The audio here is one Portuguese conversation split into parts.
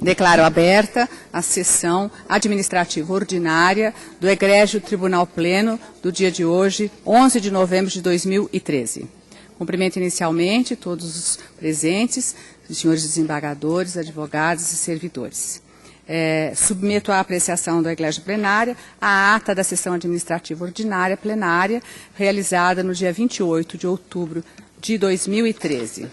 Declaro aberta a sessão administrativa ordinária do Egrégio Tribunal Pleno do dia de hoje, 11 de novembro de 2013. Cumprimento inicialmente todos os presentes, os senhores desembargadores, advogados e servidores. Submeto à apreciação da Egrégio Plenária a ata da sessão administrativa ordinária plenária, realizada no dia 28 de outubro de 2013.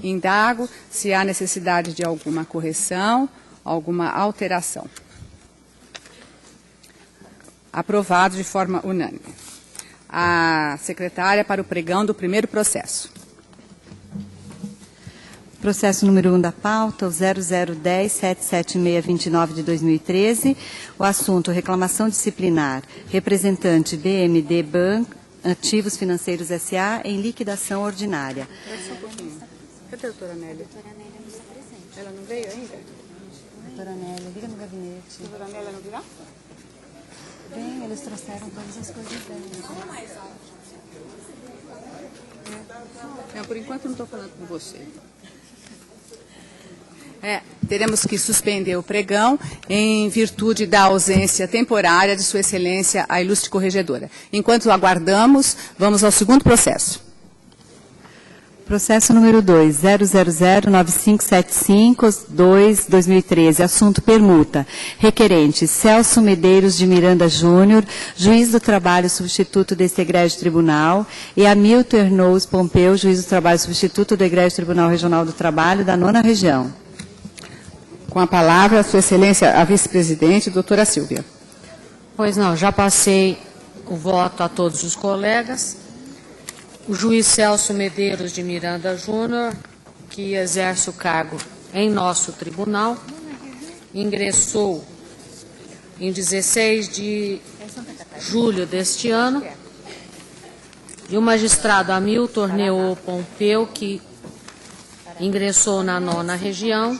Indago se há necessidade de alguma correção, alguma alteração. Aprovado de forma unânime. A secretária para o pregão do primeiro processo. Processo número 1 da pauta, o 0010-77629 de 2013. O assunto, reclamação disciplinar, representante BMD Banco, Ativos Financeiros S.A. em liquidação ordinária. Só um pouquinho. Cadê a doutora Nélia? A doutora Nélia não está presente. Ela não veio ainda? Doutora Nélia, liga no gabinete. A doutora Nélia não virá? Bem, eles trouxeram todas as coisas deles. Não, por enquanto não estou falando com você. Teremos que suspender o pregão em virtude da ausência temporária de Sua Excelência, a ilustre corregedora. Enquanto aguardamos, vamos ao segundo processo. Processo número 2, 0009575-2-2013, assunto permuta. Requerente Celso Medeiros de Miranda Júnior, juiz do trabalho substituto deste egrégio tribunal, e Hamilton Ernous Pompeu, juiz do trabalho substituto do egrégio Tribunal Regional do Trabalho da 9ª Região. Com a palavra, Sua Excelência, a vice-presidente, doutora Silvia. Pois não, já passei o voto a todos os colegas. O juiz Celso Medeiros de Miranda Júnior, que exerce o cargo em nosso tribunal, ingressou em 16 de julho deste ano, e o magistrado Hamilton Ernous Pompeu, que ingressou na 9ª Região,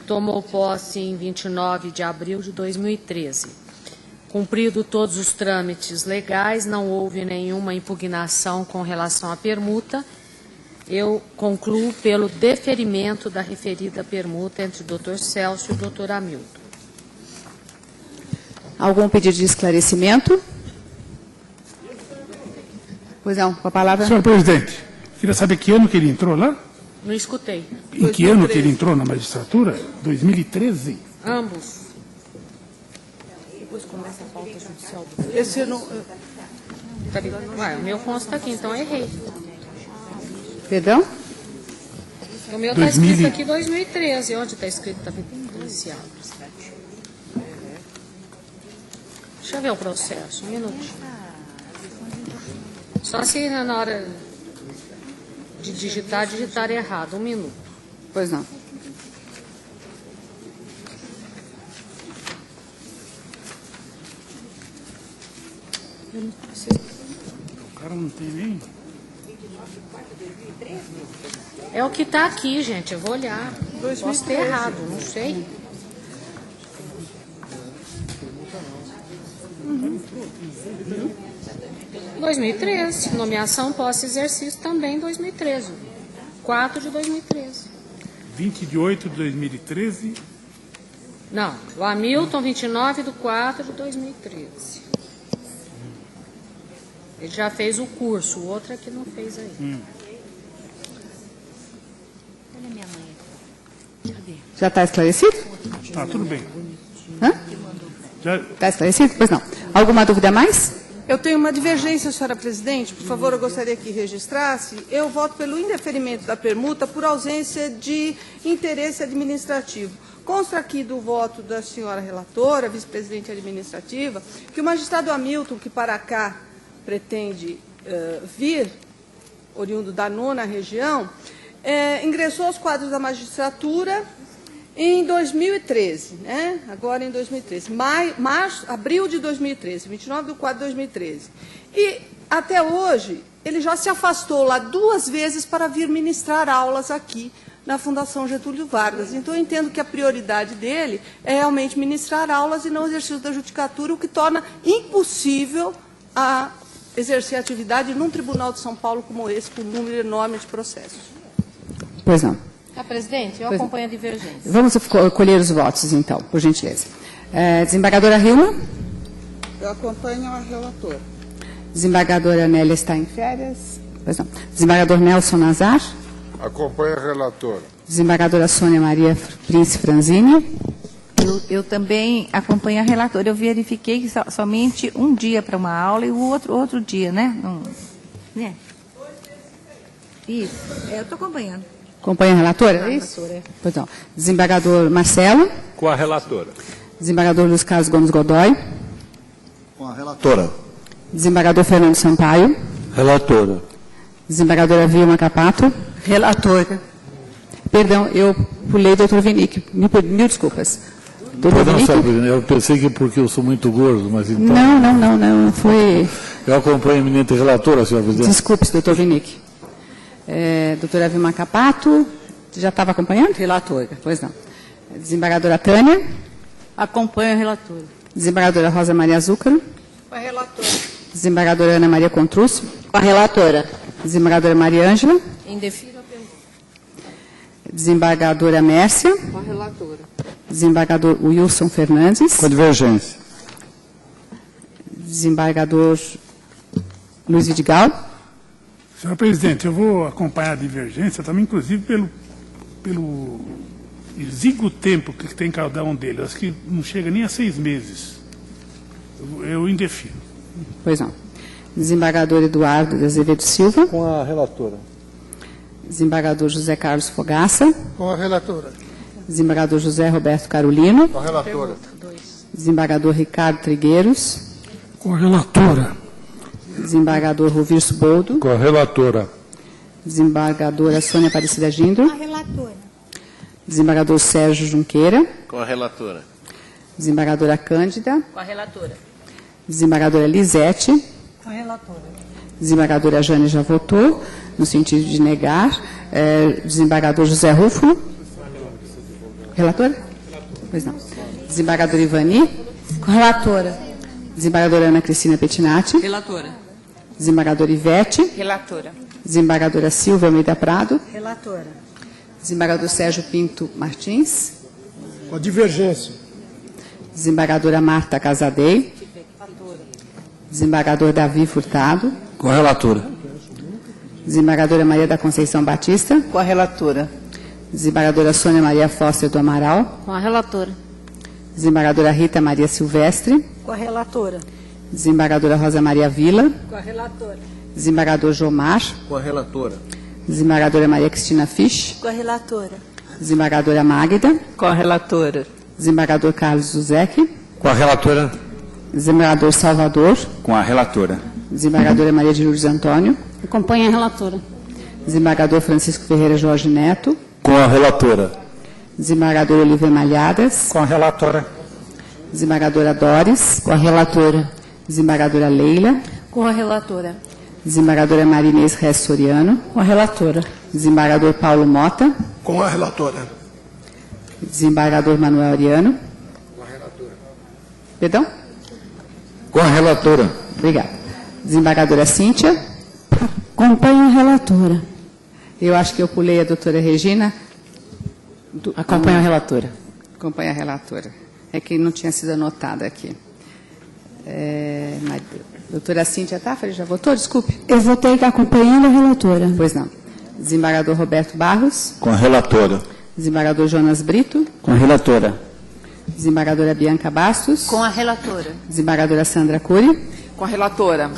tomou posse em 29 de abril de 2013. Cumprido todos os trâmites legais, não houve nenhuma impugnação com relação à permuta. Eu concluo pelo deferimento da referida permuta entre o Dr. Celso e o Dr. Hamilton. Algum pedido de esclarecimento? Pois não, com a palavra. Senhor presidente, queria saber que ano que ele entrou lá? Não escutei. Em que ano que ele entrou na magistratura? 2013? Ambos. Depois começa a pauta judicial. Esse não... Ué, o meu consta aqui, então errei. Perdão? O meu está escrito aqui 2013. Onde está escrito? Está iniciado. Deixa eu ver o processo, um minutinho. Só se na hora de digitar errado. Um minuto. Pois não. O cara não tem nem... É o que está aqui, gente. Eu vou olhar. Posso ter errado, não sei. Uhum. 2013. Nomeação, posse e exercício também 2013. 4 de 2013. 20 de 8 de 2013? Não, o Hamilton, 29 de 4 de 2013. Ele já fez o curso, o outro é que não fez aí. Olha minha mãe. Cadê? Já está esclarecido? Tá, tudo bem. Está esclarecido? Pois não. Alguma dúvida a mais? Eu tenho uma divergência, senhora presidente. Por favor, eu gostaria que registrasse. Eu voto pelo indeferimento da permuta por ausência de interesse administrativo. Consta aqui do voto da senhora relatora, vice-presidente administrativa, que o magistrado Hamilton, que para cá pretende vir, oriundo da 9ª Região, ingressou aos quadros da magistratura em 2013, né? Agora em 2013, abril de 2013, 29 de 4 de 2013. E até hoje, ele já se afastou lá 2 vezes para vir ministrar aulas aqui na Fundação Getúlio Vargas. Então, eu entendo que a prioridade dele é realmente ministrar aulas e não o exercício da judicatura, o que torna impossível a exercer atividade num tribunal de São Paulo como esse, com um número enorme de processos. Pois não. Presidente, eu Pois- acompanho a divergência. Vamos colher os votos, então, por gentileza. Desembargadora Hilma? Eu acompanho a relatora. Desembargadora Nélia está em férias? Pois não. Desembargador Nelson Nazar? Acompanha a relatora. Desembargadora Sônia Maria Prince Franzini? Eu também acompanho a relatora. Eu verifiquei que somente um dia para uma aula e o outro dia, né? Né? Isso. Eu estou acompanhando. Acompanha a relatora? É isso? Pois não. Desembargador Marcelo? Com a relatora. Desembargador Luiz Carlos Gomes Godoy? Com a relatora. Desembargador Fernando Sampaio? Relatora. Desembargadora Vilma Capato? Relatora. Perdão, eu pulei doutor Vinic. Mil desculpas. Doutor Não, Vinic? sabe, eu pensei que porque eu sou muito gordo, mas então... Não, foi... Eu acompanho a eminente relatora, senhora presidente. Desculpe, doutor Vinic. Doutora Vilma Capato, já estava acompanhando? Relatora. Pois não. Desembargadora Tânia? Acompanho a relatora. Desembargadora Rosa Maria Zúcaro? Com a relatora. Desembargadora Ana Maria Contrúcio? Com a relatora. Desembargadora Maria Ângela? Indefiro a pergunta. Desembargadora Mércia? Com a relatora. Desembargador Wilson Fernandes? Com a divergência. Desembargador Luiz Vidigal? Senhor presidente, eu vou acompanhar a divergência também, inclusive pelo exíguo tempo que tem cada um deles. Acho que não chega nem a 6 meses. Eu indefiro. Pois não. Desembargador Eduardo de Azevedo Silva? Com a relatora. Desembargador José Carlos Fogaça? Com a relatora. Desembargador José Roberto Carolino? Com a relatora. Desembargador Ricardo Trigueiros? Com a relatora. Desembargador Rovirso Boldo? Com a relatora. Desembargadora Sônia Aparecida Gindro? Com a relatora. Desembargador Sérgio Junqueira? Com a relatora. Desembargadora Cândida? Com a relatora. Desembargadora Lisete? Com a relatora. Desembargadora Jane já votou, no sentido de negar. Desembargador José Rufo? Relatora? Pois não. Desembargadora Ivani? Com a relatora. Desembargadora Ana Cristina Pettinati? Relatora. Desembargadora Ivete? Relatora. Desembargadora Silvia Almeida Prado? Relatora. Desembargador Sérgio Pinto Martins? Com a divergência. Desembargadora Marta Casadei? Desembargador Davi Furtado? Com a relatora. Desembargadora Maria da Conceição Batista? Com a relatora. Desembargadora Sônia Maria Foster do Amaral? Com a relatora. Desembargadora Rita Maria Silvestre? Com a relatora. Desembargadora Rosa Maria Vila? Com a relatora. Desembargador Jomar? Com a relatora. Desembargadora Maria Cristina Fisch? Com a relatora. Desembargadora Magda? Com a relatora. Desembargador Carlos Zuzek? Com a relatora. Desembargador Salvador? Com a relatora. Desembargadora Maria de Lourdes Antônio? Acompanho a relatora. Desembargador Francisco Ferreira Jorge Neto? Com a relatora. Desembargador Oliver Malhadas? Com a relatora. Desembargadora Doris? Com a relatora. Desembargadora Leila? Com a relatora. Desembargadora Marinês Rez Soriano? Com a relatora. Desembargador Paulo Mota? Com a relatora. Desembargador Manuel Ariano? Com a relatora. Perdão? Com a relatora. Obrigada. Desembargadora Cíntia? Acompanho a relatora. Eu acho que eu pulei a doutora Regina. Acompanho a relatora. Acompanha a relatora. É que não tinha sido anotada aqui. Doutora Cíntia Tafari, já votou? Desculpe. Eu votei acompanhando a relatora. Pois não. Desembargador Roberto Barros? Com a relatora. Desembargador Jonas Brito? Com a relatora. Desembargadora Bianca Bastos? Com a relatora. Desembargadora Sandra Cury? Com a relatora.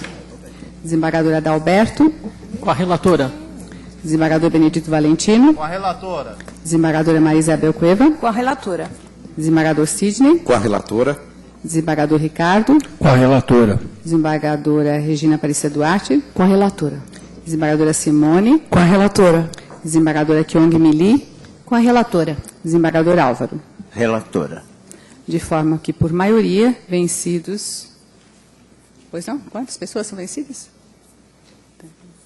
Desembargadora Dalberto? Com a relatora. Desembargador Benedito Valentino? Com a relatora. Desembargadora Maria Isabel Cueva? Com a relatora. Desembargador Sidney? Com a relatora. Desembargador Ricardo? Com a relatora. Desembargadora Regina Aparecida Duarte? Com a relatora. Desembargadora Simone? Com a relatora. Desembargadora Kyong Mili? Com a relatora. Desembargador Álvaro. Relatora. De forma que, por maioria, vencidos... Pois não? Quantas pessoas são vencidas?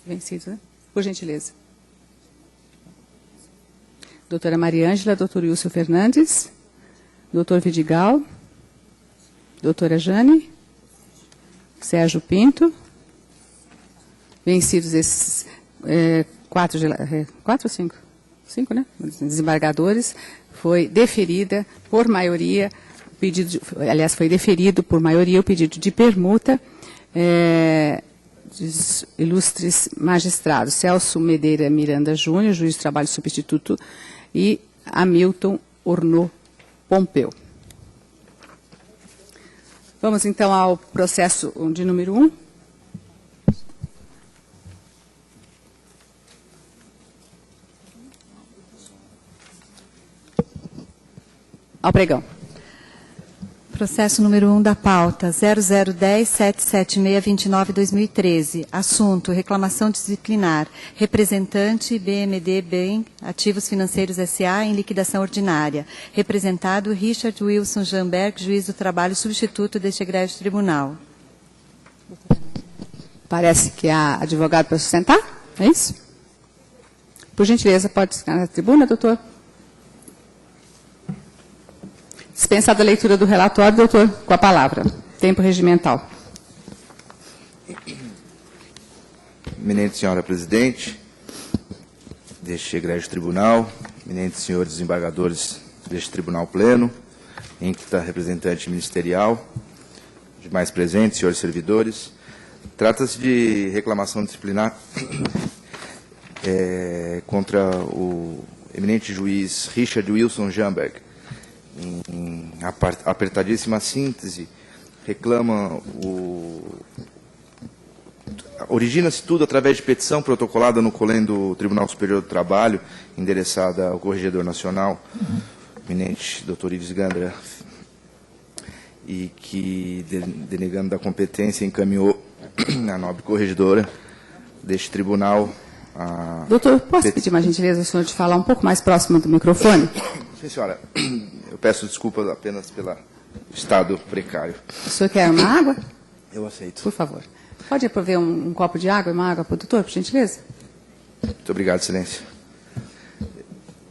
Vencidos, né? Por gentileza. Doutora Maria Ângela, doutor Wilson Fernandes, doutor Vidigal, doutora Jane, Sérgio Pinto. Vencidos esses 4 ou 5? 5, né? Desembargadores, foi deferida por maioria, aliás, foi deferido por maioria o pedido de permuta dos ilustres magistrados Celso Medeira Miranda Júnior, juiz de trabalho substituto, e Hamilton Ornô Pompeu. Vamos, então, ao processo de número 1. Ao pregão. Processo número 1 da pauta, 0010-776-29-2013. Assunto, reclamação disciplinar. Representante BMD Bem, Ativos Financeiros S.A. em liquidação ordinária. Representado Richard Wilson Jamberg, juiz do trabalho substituto deste egrégio tribunal. Parece que há advogado para sustentar, é isso? Por gentileza, pode ficar na tribuna, doutor? Dispensada a leitura do relatório, doutor, com a palavra. Tempo regimental. Eminente senhora presidente deste egrégio tribunal, eminentes senhores desembargadores deste tribunal pleno, ínclita representante ministerial, demais presentes, senhores servidores, trata-se de reclamação disciplinar contra o eminente juiz Richard Wilson Jamberg. Em apertadíssima síntese, reclama origina-se tudo através de petição protocolada no Colém do Tribunal Superior do Trabalho, endereçada ao Corregedor Nacional, eminente Dr. Ives Gandra, e que, denegando da competência, encaminhou a nobre corregedora deste tribunal. Doutor, posso pedir uma gentileza, o senhor, de falar um pouco mais próximo do microfone? Sim, senhora. Eu peço desculpas apenas pelo estado precário. O senhor quer uma água? Eu aceito. Por favor. Pode prover um copo de água e uma água para o doutor, por gentileza? Muito obrigado, excelência.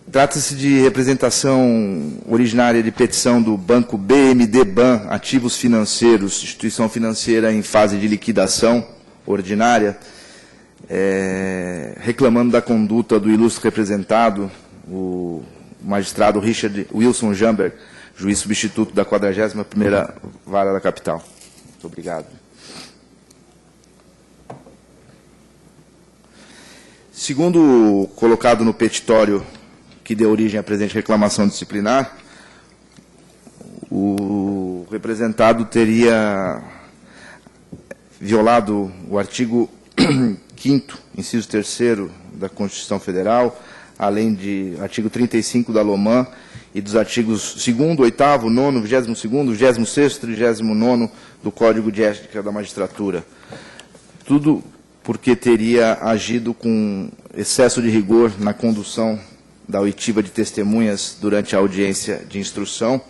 Trata-se de representação originária de petição do Banco BMD Ban, Ativos Financeiros, instituição financeira em fase de liquidação ordinária, reclamando da conduta do ilustre representado, o magistrado Richard Wilson Jamberg, juiz substituto da 41ª Vara da Capital. Muito obrigado. Segundo colocado no petitório que deu origem à presente reclamação disciplinar, o representado teria violado o artigo 5º, inciso 3º da Constituição Federal, além de artigo 35 da LOMAN e dos artigos 2º, 8º, 9º, 22º, 26º e 39º do Código de Ética da Magistratura. Tudo porque teria agido com excesso de rigor na condução da oitiva de testemunhas durante a audiência de instrução,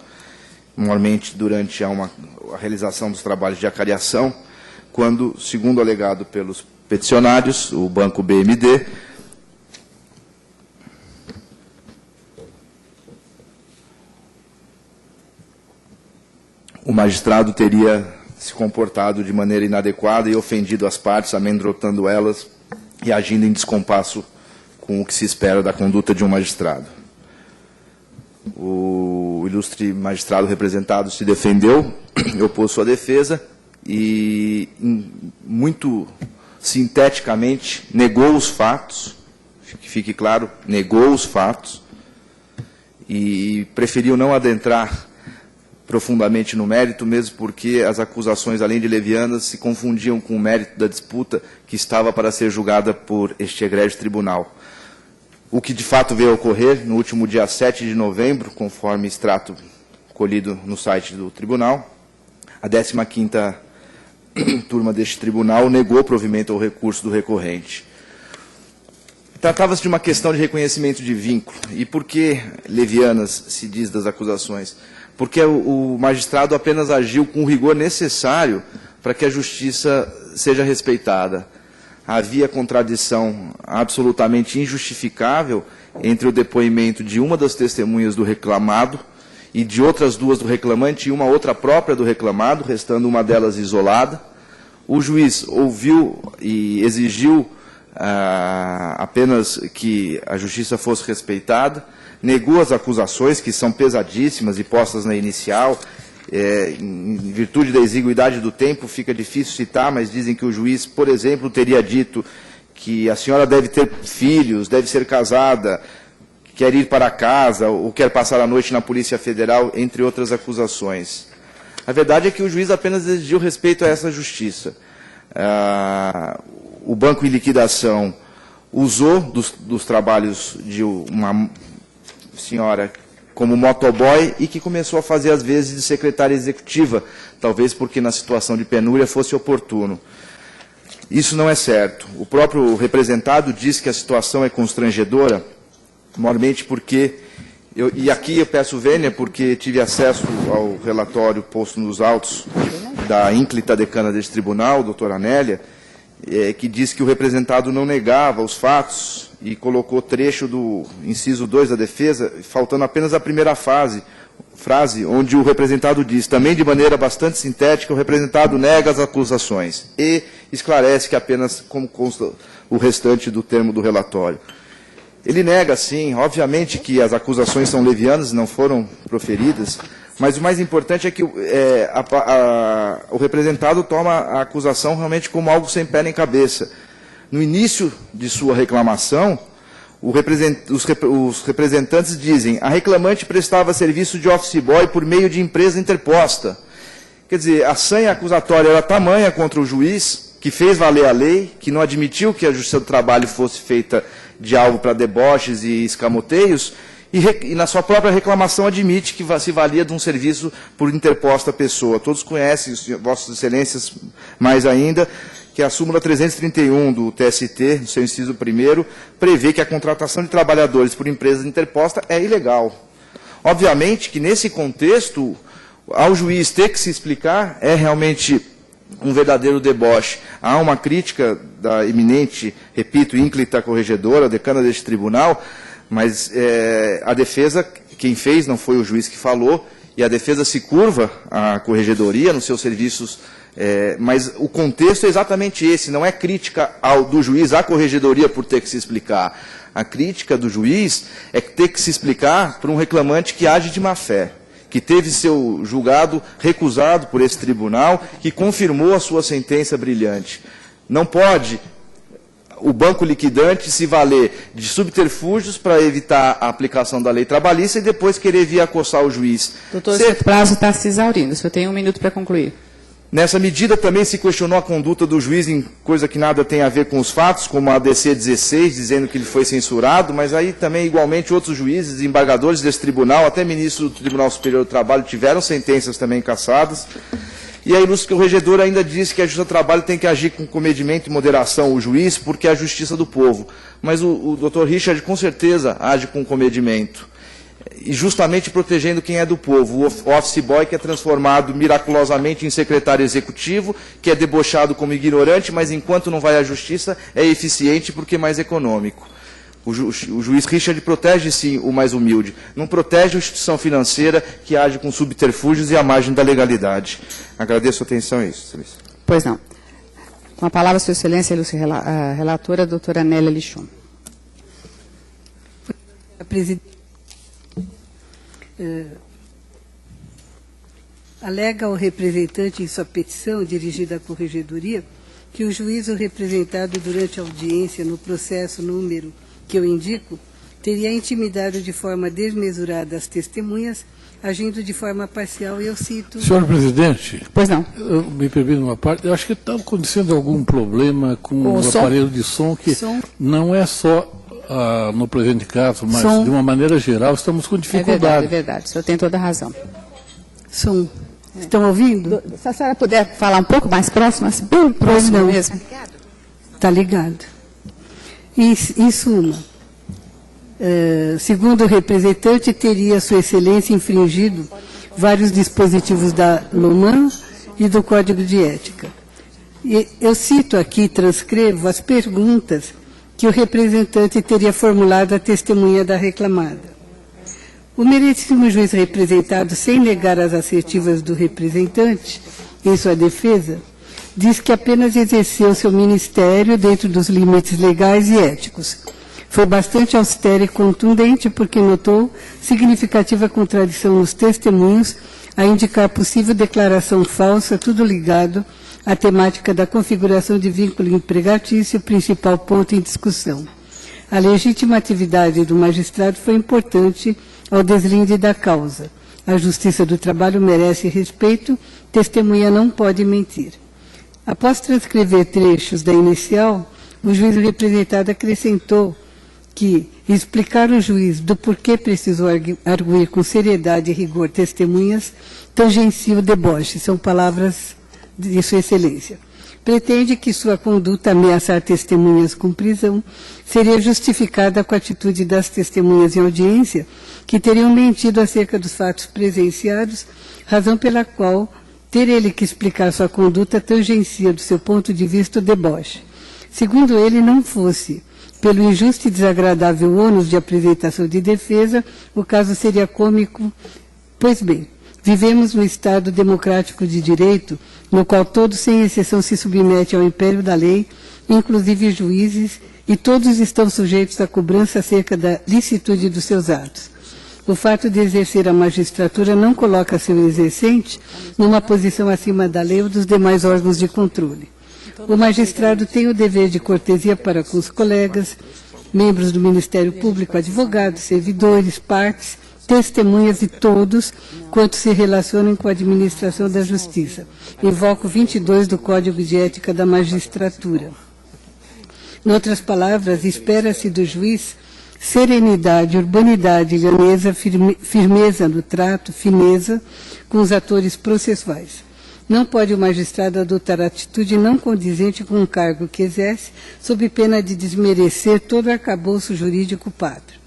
normalmente durante a realização dos trabalhos de acariação, quando, segundo alegado pelos peticionários, o Banco BMD, o magistrado teria se comportado de maneira inadequada e ofendido as partes, amedrontando elas e agindo em descompasso com o que se espera da conduta de um magistrado. O ilustre magistrado representado se defendeu, opôs sua defesa e, muito sinteticamente, negou os fatos, que fique claro, negou os fatos, e preferiu não adentrar profundamente no mérito, mesmo porque as acusações, além de levianas, se confundiam com o mérito da disputa que estava para ser julgada por este egrégio tribunal. O que de fato veio a ocorrer no último dia 7 de novembro, conforme extrato colhido no site do tribunal, a 15ª turma deste tribunal negou provimento ao recurso do recorrente. Tratava-se de uma questão de reconhecimento de vínculo. E por que levianas se diz das acusações? Porque o magistrado apenas agiu com o rigor necessário para que a justiça seja respeitada. Havia contradição absolutamente injustificável entre o depoimento de uma das testemunhas do reclamado e de outras duas do reclamante e uma outra própria do reclamado, restando uma delas isolada. O juiz ouviu e exigiu apenas que a justiça fosse respeitada, negou as acusações, que são pesadíssimas e postas na inicial. Em virtude da exiguidade do tempo, fica difícil citar, mas dizem que o juiz, por exemplo, teria dito que a senhora deve ter filhos, deve ser casada, quer ir para casa ou quer passar a noite na Polícia Federal, entre outras acusações. A verdade é que o juiz apenas exigiu respeito a essa justiça. O banco em liquidação usou dos trabalhos de uma senhora como motoboy e que começou a fazer, às vezes, de secretária executiva, talvez porque na situação de penúria fosse oportuno. Isso não é certo. O próprio representado diz que a situação é constrangedora, maiormente porque, e aqui eu peço vênia porque tive acesso ao relatório posto nos autos da ínclita decana deste tribunal, doutora Anélia, que diz que o representado não negava os fatos e colocou trecho do inciso 2 da defesa, faltando apenas a primeira frase, onde o representado diz, também de maneira bastante sintética, o representado nega as acusações e esclarece que apenas como consta o restante do termo do relatório. Ele nega, sim, obviamente que as acusações são levianas, não foram proferidas, mas o mais importante é que o representado toma a acusação realmente como algo sem pé nem cabeça. No início de sua reclamação, os representantes dizem: a reclamante prestava serviço de office boy por meio de empresa interposta. Quer dizer, a sanha acusatória era tamanha contra o juiz, que fez valer a lei, que não admitiu que a Justiça do Trabalho fosse feita de alvo para deboches e escamoteios, e na sua própria reclamação admite que se valia de um serviço por interposta pessoa. Todos conhecem, Vossas Excelências, mais ainda, que a súmula 331 do TST, no seu inciso 1º, prevê que a contratação de trabalhadores por empresa interposta é ilegal. Obviamente que, nesse contexto, ao juiz ter que se explicar, é realmente um verdadeiro deboche. Há uma crítica da eminente, repito, ínclita corregedora, decana deste tribunal, mas a defesa, quem fez não foi o juiz que falou, e a defesa se curva à corregedoria nos seus serviços, mas o contexto é exatamente esse, não é crítica do juiz à corregedoria por ter que se explicar. A crítica do juiz é ter que se explicar para um reclamante que age de má fé, que teve seu julgado recusado por esse tribunal, que confirmou a sua sentença brilhante. Não pode o banco liquidante se valer de subterfúgios para evitar a aplicação da lei trabalhista e depois querer vir acossar o juiz. Doutor, o prazo está se exaurindo. O senhor tem 1 minuto para concluir. Nessa medida também se questionou a conduta do juiz em coisa que nada tem a ver com os fatos, como a DC 16, dizendo que ele foi censurado, mas aí também igualmente outros juízes, embargadores desse tribunal, até ministro do Tribunal Superior do Trabalho, tiveram sentenças também cassadas. E a ilustre corregedora ainda disse que a Justiça do Trabalho tem que agir com comedimento e moderação, o juiz, porque é a justiça do povo. Mas o doutor Richard com certeza age com comedimento. E justamente protegendo quem é do povo, o office boy que é transformado miraculosamente em secretário executivo, que é debochado como ignorante, mas enquanto não vai à justiça é eficiente porque é mais econômico. O juiz Richard protege, sim, o mais humilde. Não protege a instituição financeira que age com subterfúgios e à margem da legalidade. Agradeço a atenção a isso, Excelência. Pois não. Com a palavra, Sua Excelência, a relatora, a doutora Nélia Lichon. Alega o representante em sua petição, dirigida à Corregedoria, que o juízo representado durante a audiência no processo número que eu indico, teria intimidado de forma desmesurada as testemunhas, agindo de forma parcial, e eu cito... Senhor presidente... Pois não. Eu me permito uma parte, eu acho que está acontecendo algum problema com o aparelho de som, que não é só no presente caso, mas de uma maneira geral estamos com dificuldade. É verdade, o senhor tem toda a razão. Som. Estão ouvindo? Se a senhora puder falar um pouco mais próximo, assim, bem próximo mesmo. Está ligado. Em suma, segundo o representante, teria Sua Excelência infringido vários dispositivos da LOMAN e do Código de Ética. E eu cito aqui, transcrevo as perguntas que o representante teria formulado à testemunha da reclamada. O meretíssimo juiz representado, sem negar as assertivas do representante em sua defesa, diz que apenas exerceu seu ministério dentro dos limites legais e éticos. Foi bastante austero e contundente porque notou significativa contradição nos testemunhos a indicar possível declaração falsa, tudo ligado à temática da configuração de vínculo empregatício, principal ponto em discussão. A legítima atividade do magistrado foi importante ao deslinde da causa. A Justiça do Trabalho merece respeito, testemunha não pode mentir. Após transcrever trechos da inicial, o juiz representado acrescentou que explicar ao juiz do porquê precisou arguir com seriedade e rigor testemunhas tangencia o deboche, são palavras de Sua Excelência. Pretende que sua conduta ameaçar testemunhas com prisão seria justificada com a atitude das testemunhas em audiência, que teriam mentido acerca dos fatos presenciados, razão pela qual ter ele que explicar sua conduta tangencia, do seu ponto de vista, o deboche. Segundo ele, não fosse pelo injusto e desagradável ônus de apresentação de defesa, o caso seria cômico. Pois bem, vivemos num Estado democrático de direito, no qual todos, sem exceção, se submetem ao império da lei, inclusive juízes, e todos estão sujeitos à cobrança acerca da licitude dos seus atos. O fato de exercer a magistratura não coloca seu exercente numa posição acima da lei ou dos demais órgãos de controle. O magistrado tem o dever de cortesia para com os colegas, membros do Ministério Público, advogados, servidores, partes, testemunhas e todos quanto se relacionam com a administração da Justiça. Invoco 22 do Código de Ética da Magistratura. Em outras palavras, espera-se do juiz serenidade, urbanidade, lhaneza, firmeza no trato, fineza com os atores processuais. Não pode o magistrado adotar atitude não condizente com o cargo que exerce, sob pena de desmerecer todo o arcabouço jurídico pátrio.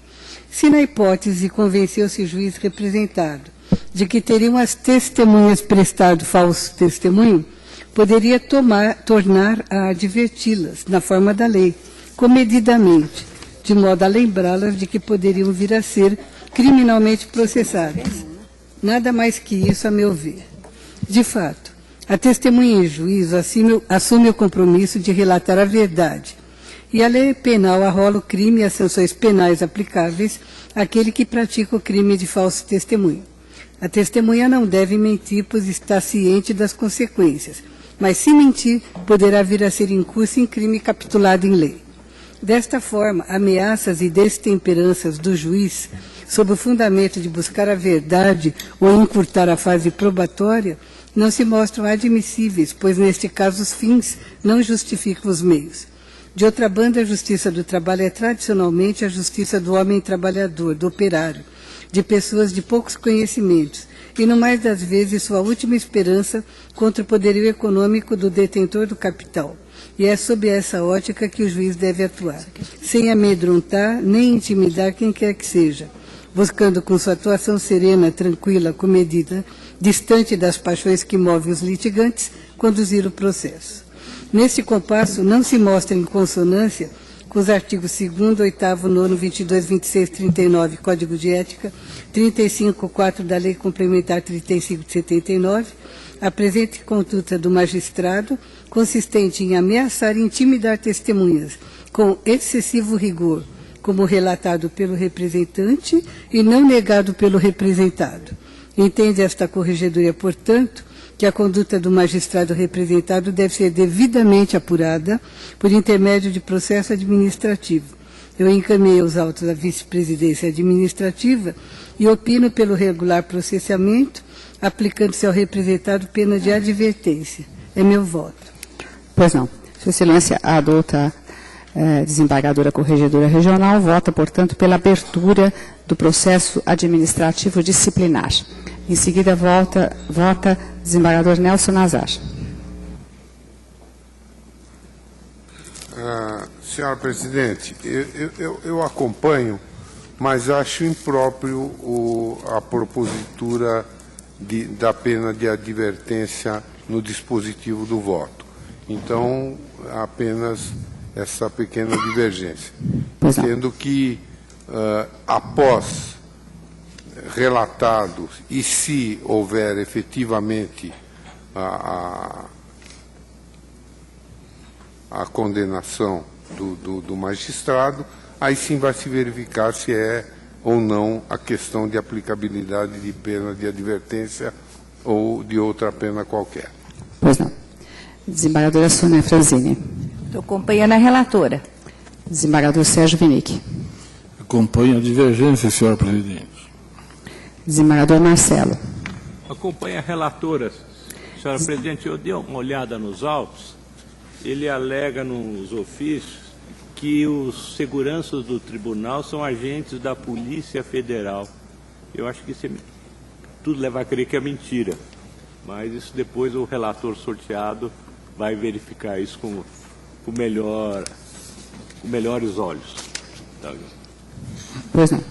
Se na hipótese convenceu-se o juiz representado de que teriam as testemunhas prestado falso testemunho, poderia tornar a adverti-las, na forma da lei, comedidamente, de modo a lembrá-las de que poderiam vir a ser criminalmente processadas. Nada mais que isso, a meu ver. De fato, a testemunha em juízo assume o compromisso de relatar a verdade, e a lei penal arrola o crime e as sanções penais aplicáveis àquele que pratica o crime de falso testemunho. A testemunha não deve mentir, pois está ciente das consequências, mas se mentir, poderá vir a ser incurso em crime capitulado em lei. Desta forma, ameaças e destemperanças do juiz, sob o fundamento de buscar a verdade ou encurtar a fase probatória, não se mostram admissíveis, pois, neste caso, os fins não justificam os meios. De outra banda, a Justiça do Trabalho é tradicionalmente a justiça do homem trabalhador, do operário, de pessoas de poucos conhecimentos, e, no mais das vezes, sua última esperança contra o poderio econômico do detentor do capital. E é sob essa ótica que o juiz deve atuar, sem amedrontar nem intimidar quem quer que seja, buscando com sua atuação serena, tranquila, comedida, distante das paixões que movem os litigantes, conduzir o processo. Neste compasso, não se mostra em consonância com os artigos 2º, 8º, 9º, 22, 26, 39, Código de Ética, 35, 4 da Lei Complementar 35 de 79, a presente conduta do magistrado, consistente em ameaçar e intimidar testemunhas com excessivo rigor, como relatado pelo representante e não negado pelo representado. Entende esta corregedoria, portanto, que a conduta do magistrado representado deve ser devidamente apurada por intermédio de processo administrativo. Eu encaminhei os autos à vice-presidência administrativa e opino pelo regular processamento, aplicando-se ao representado pena de advertência. É meu voto. Pois não. Sua Excelência, a adulta desembargadora corregedora regional vota, portanto, pela abertura do processo administrativo disciplinar. Em seguida, vota desembargador Nelson Nazar. Senhora Presidente, eu acompanho, mas acho impróprio a propositura da pena de advertência no dispositivo do voto. Então, apenas essa pequena divergência. Entendo que, após relatado, e se houver efetivamente a condenação do magistrado, aí sim vai se verificar se é ou não a questão de aplicabilidade de pena de advertência ou de outra pena qualquer. Pois não. Desembargadora Sônia Franzini. Estou acompanhando a relatora. Desembargador Sérgio Vinick. Acompanho a divergência, senhora presidente. Desembargador Marcelo. Acompanho a relatora. Senhora presidente, eu dei uma olhada nos autos. Ele alega nos ofícios que os seguranças do tribunal são agentes da Polícia Federal. Eu acho que isso tudo leva a crer que é mentira. Mas isso depois o relator sorteado vai verificar isso com melhores olhos. Tá. Pois não.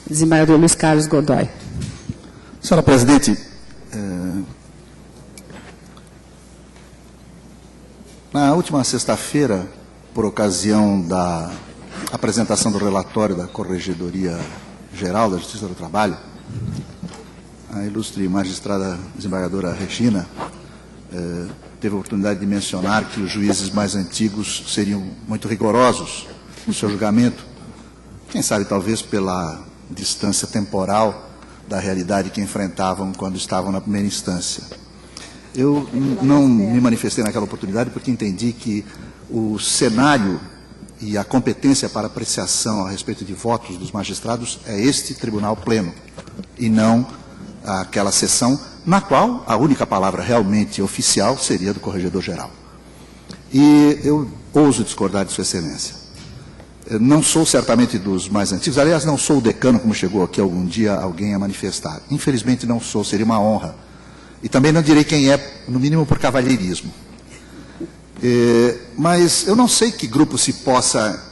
Desembargador Luiz Carlos Godoy. Senhora presidente, na última sexta-feira, por ocasião da apresentação do relatório da Corregedoria Geral da Justiça do Trabalho, a ilustre magistrada desembargadora Regina teve a oportunidade de mencionar que os juízes mais antigos seriam muito rigorosos no seu julgamento, quem sabe talvez pela distância temporal da realidade que enfrentavam quando estavam na primeira instância. Eu não me manifestei naquela oportunidade porque entendi que o cenário e a competência para apreciação a respeito de votos dos magistrados é este tribunal pleno, e não aquela sessão na qual a única palavra realmente oficial seria do Corregedor-Geral. E eu ouso discordar de Sua Excelência. Eu não sou certamente dos mais antigos, aliás, não sou o decano, como chegou aqui algum dia alguém a manifestar. Infelizmente não sou, seria uma honra. E também não direi quem é, no mínimo por cavalheirismo. Mas eu não sei que grupo se possa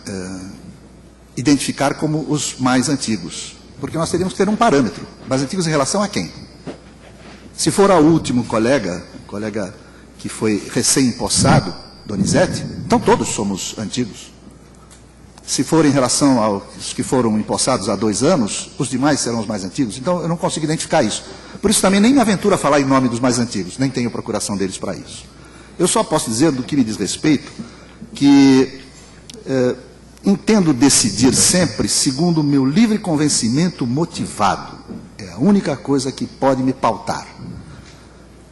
identificar como os mais antigos, porque nós teríamos que ter um parâmetro. Mais antigos em relação a quem? Se for ao último colega que foi recém-empossado, Donizete, então todos somos antigos. Se for em relação aos que foram empossados há 2 anos, os demais serão os mais antigos. Então eu não consigo identificar isso. Por isso também nem me aventuro a falar em nome dos mais antigos, nem tenho procuração deles para isso. Eu só posso dizer, do que me diz respeito, que entendo decidir sempre segundo o meu livre convencimento motivado. É a única coisa que pode me pautar.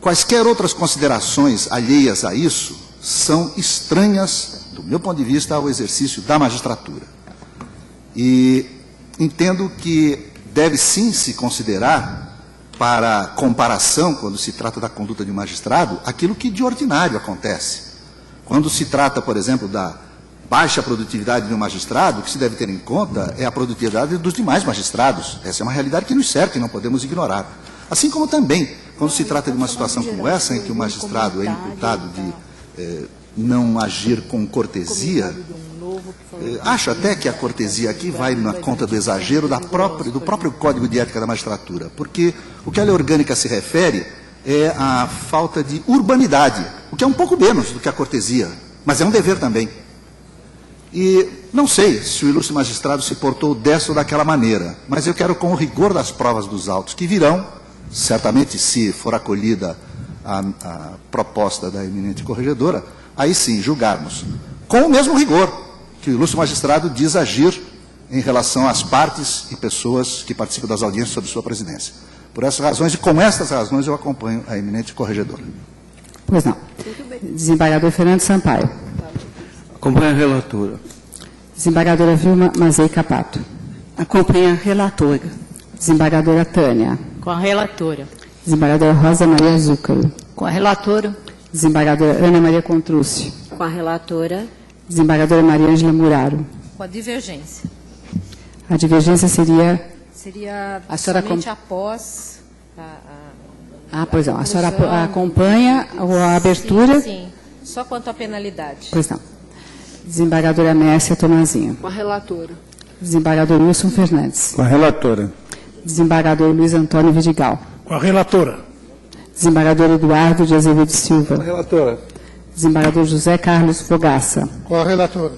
Quaisquer outras considerações alheias a isso são estranhas, do meu ponto de vista, ao exercício da magistratura. E entendo que deve sim se considerar, para comparação, quando se trata da conduta de um magistrado, aquilo que de ordinário acontece. Quando se trata, por exemplo, da baixa produtividade de um magistrado, o que se deve ter em conta é a produtividade dos demais magistrados. Essa é uma realidade que nos cerca e não podemos ignorar. Assim como também, quando se trata de uma situação como essa, em que o magistrado é imputado de não agir com cortesia, acho até que a cortesia aqui vai na conta do exagero do próprio Código de Ética da Magistratura, porque o que a lei orgânica se refere é a falta de urbanidade, o que é um pouco menos do que a cortesia, mas é um dever também. E não sei se o ilustre magistrado se portou dessa ou daquela maneira, mas eu quero, com o rigor das provas dos autos que virão, certamente se for acolhida a proposta da eminente corregedora, aí sim julgarmos com o mesmo rigor que o ilustre magistrado diz agir em relação às partes e pessoas que participam das audiências sob sua presidência. Por essas razões, e com estas razões, eu acompanho a eminente corregedora. Pois não. Desembargador Fernando Sampaio. Acompanho a relatora. Desembargadora Vilma Mazei Capato. Acompanho a relatora. Desembargadora Tânia. Com a relatora. Desembargadora Rosa Maria Zúcaro. Com a relatora. Desembargadora Ana Maria Contrúcio. Com a relatora. Desembargadora Maria Ângela Muraro. Com a divergência. A divergência seria... Seria a senhora somente após pois não. A senhora acompanha a abertura? Sim. Só quanto à penalidade. Pois não. Desembargadora Mércia Tomazinho. Com a relatora. Desembargador Wilson Fernandes. Com a relatora. Desembargador Luiz Antônio Vidigal. Com a relatora. Desembargador Eduardo de Azevedo Silva. Com a relatora. Desembargador José Carlos Fogaça. Com a relatora.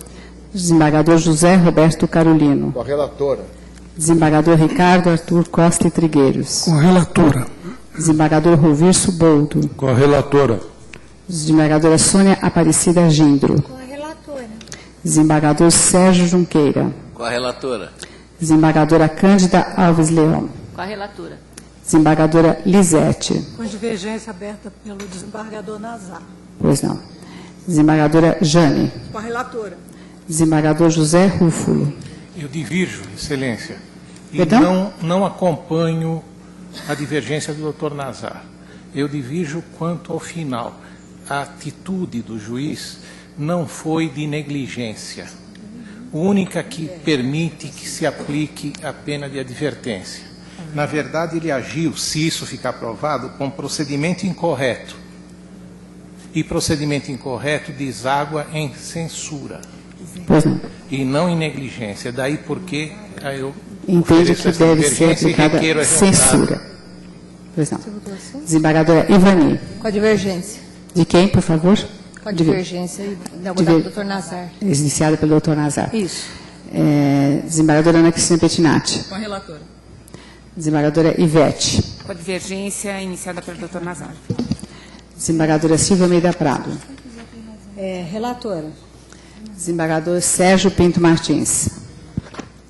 Desembargador José Roberto Carolino. Com a relatora. Desembargador Ricardo Arthur Costa e Trigueiros. Com a relatora. Desembargador Rovirso Boldo. Com a relatora. Desembargadora Sônia Aparecida Gindro. Com a relatora. Desembargador Sérgio Junqueira. Com a relatora. Desembargadora Cândida Alves Leão. Com a relatora. Desembargadora Lisete. Com divergência aberta pelo desembargador Nazar. Pois não. Desembargadora Jane. Com a relatora. Desembargador José Rúfulo. Eu divirjo, Excelência. E Perdão? não acompanho a divergência do doutor Nazar. Eu divirjo quanto ao final. A atitude do juiz não foi de negligência. Única que permite que se aplique a pena de advertência. Na verdade, ele agiu, se isso ficar provado, com procedimento incorreto. E procedimento incorreto deságua em censura. Pois não. E não em negligência. Daí porque eu Entende que deve ser aplicada censura. Pois não. Desembargadora Ivani. Com a divergência. De quem, por favor? Com a divergência do doutor Nazar. Iniciada pelo doutor Nazar. Isso. Desembargadora Ana Cristina Pettinati. Com a relatora. Desembargadora Ivete. Com a divergência iniciada pelo doutor Nazar. Desembargadora Silvia Almeida Prado. Relatora. Desembargador Sérgio Pinto Martins.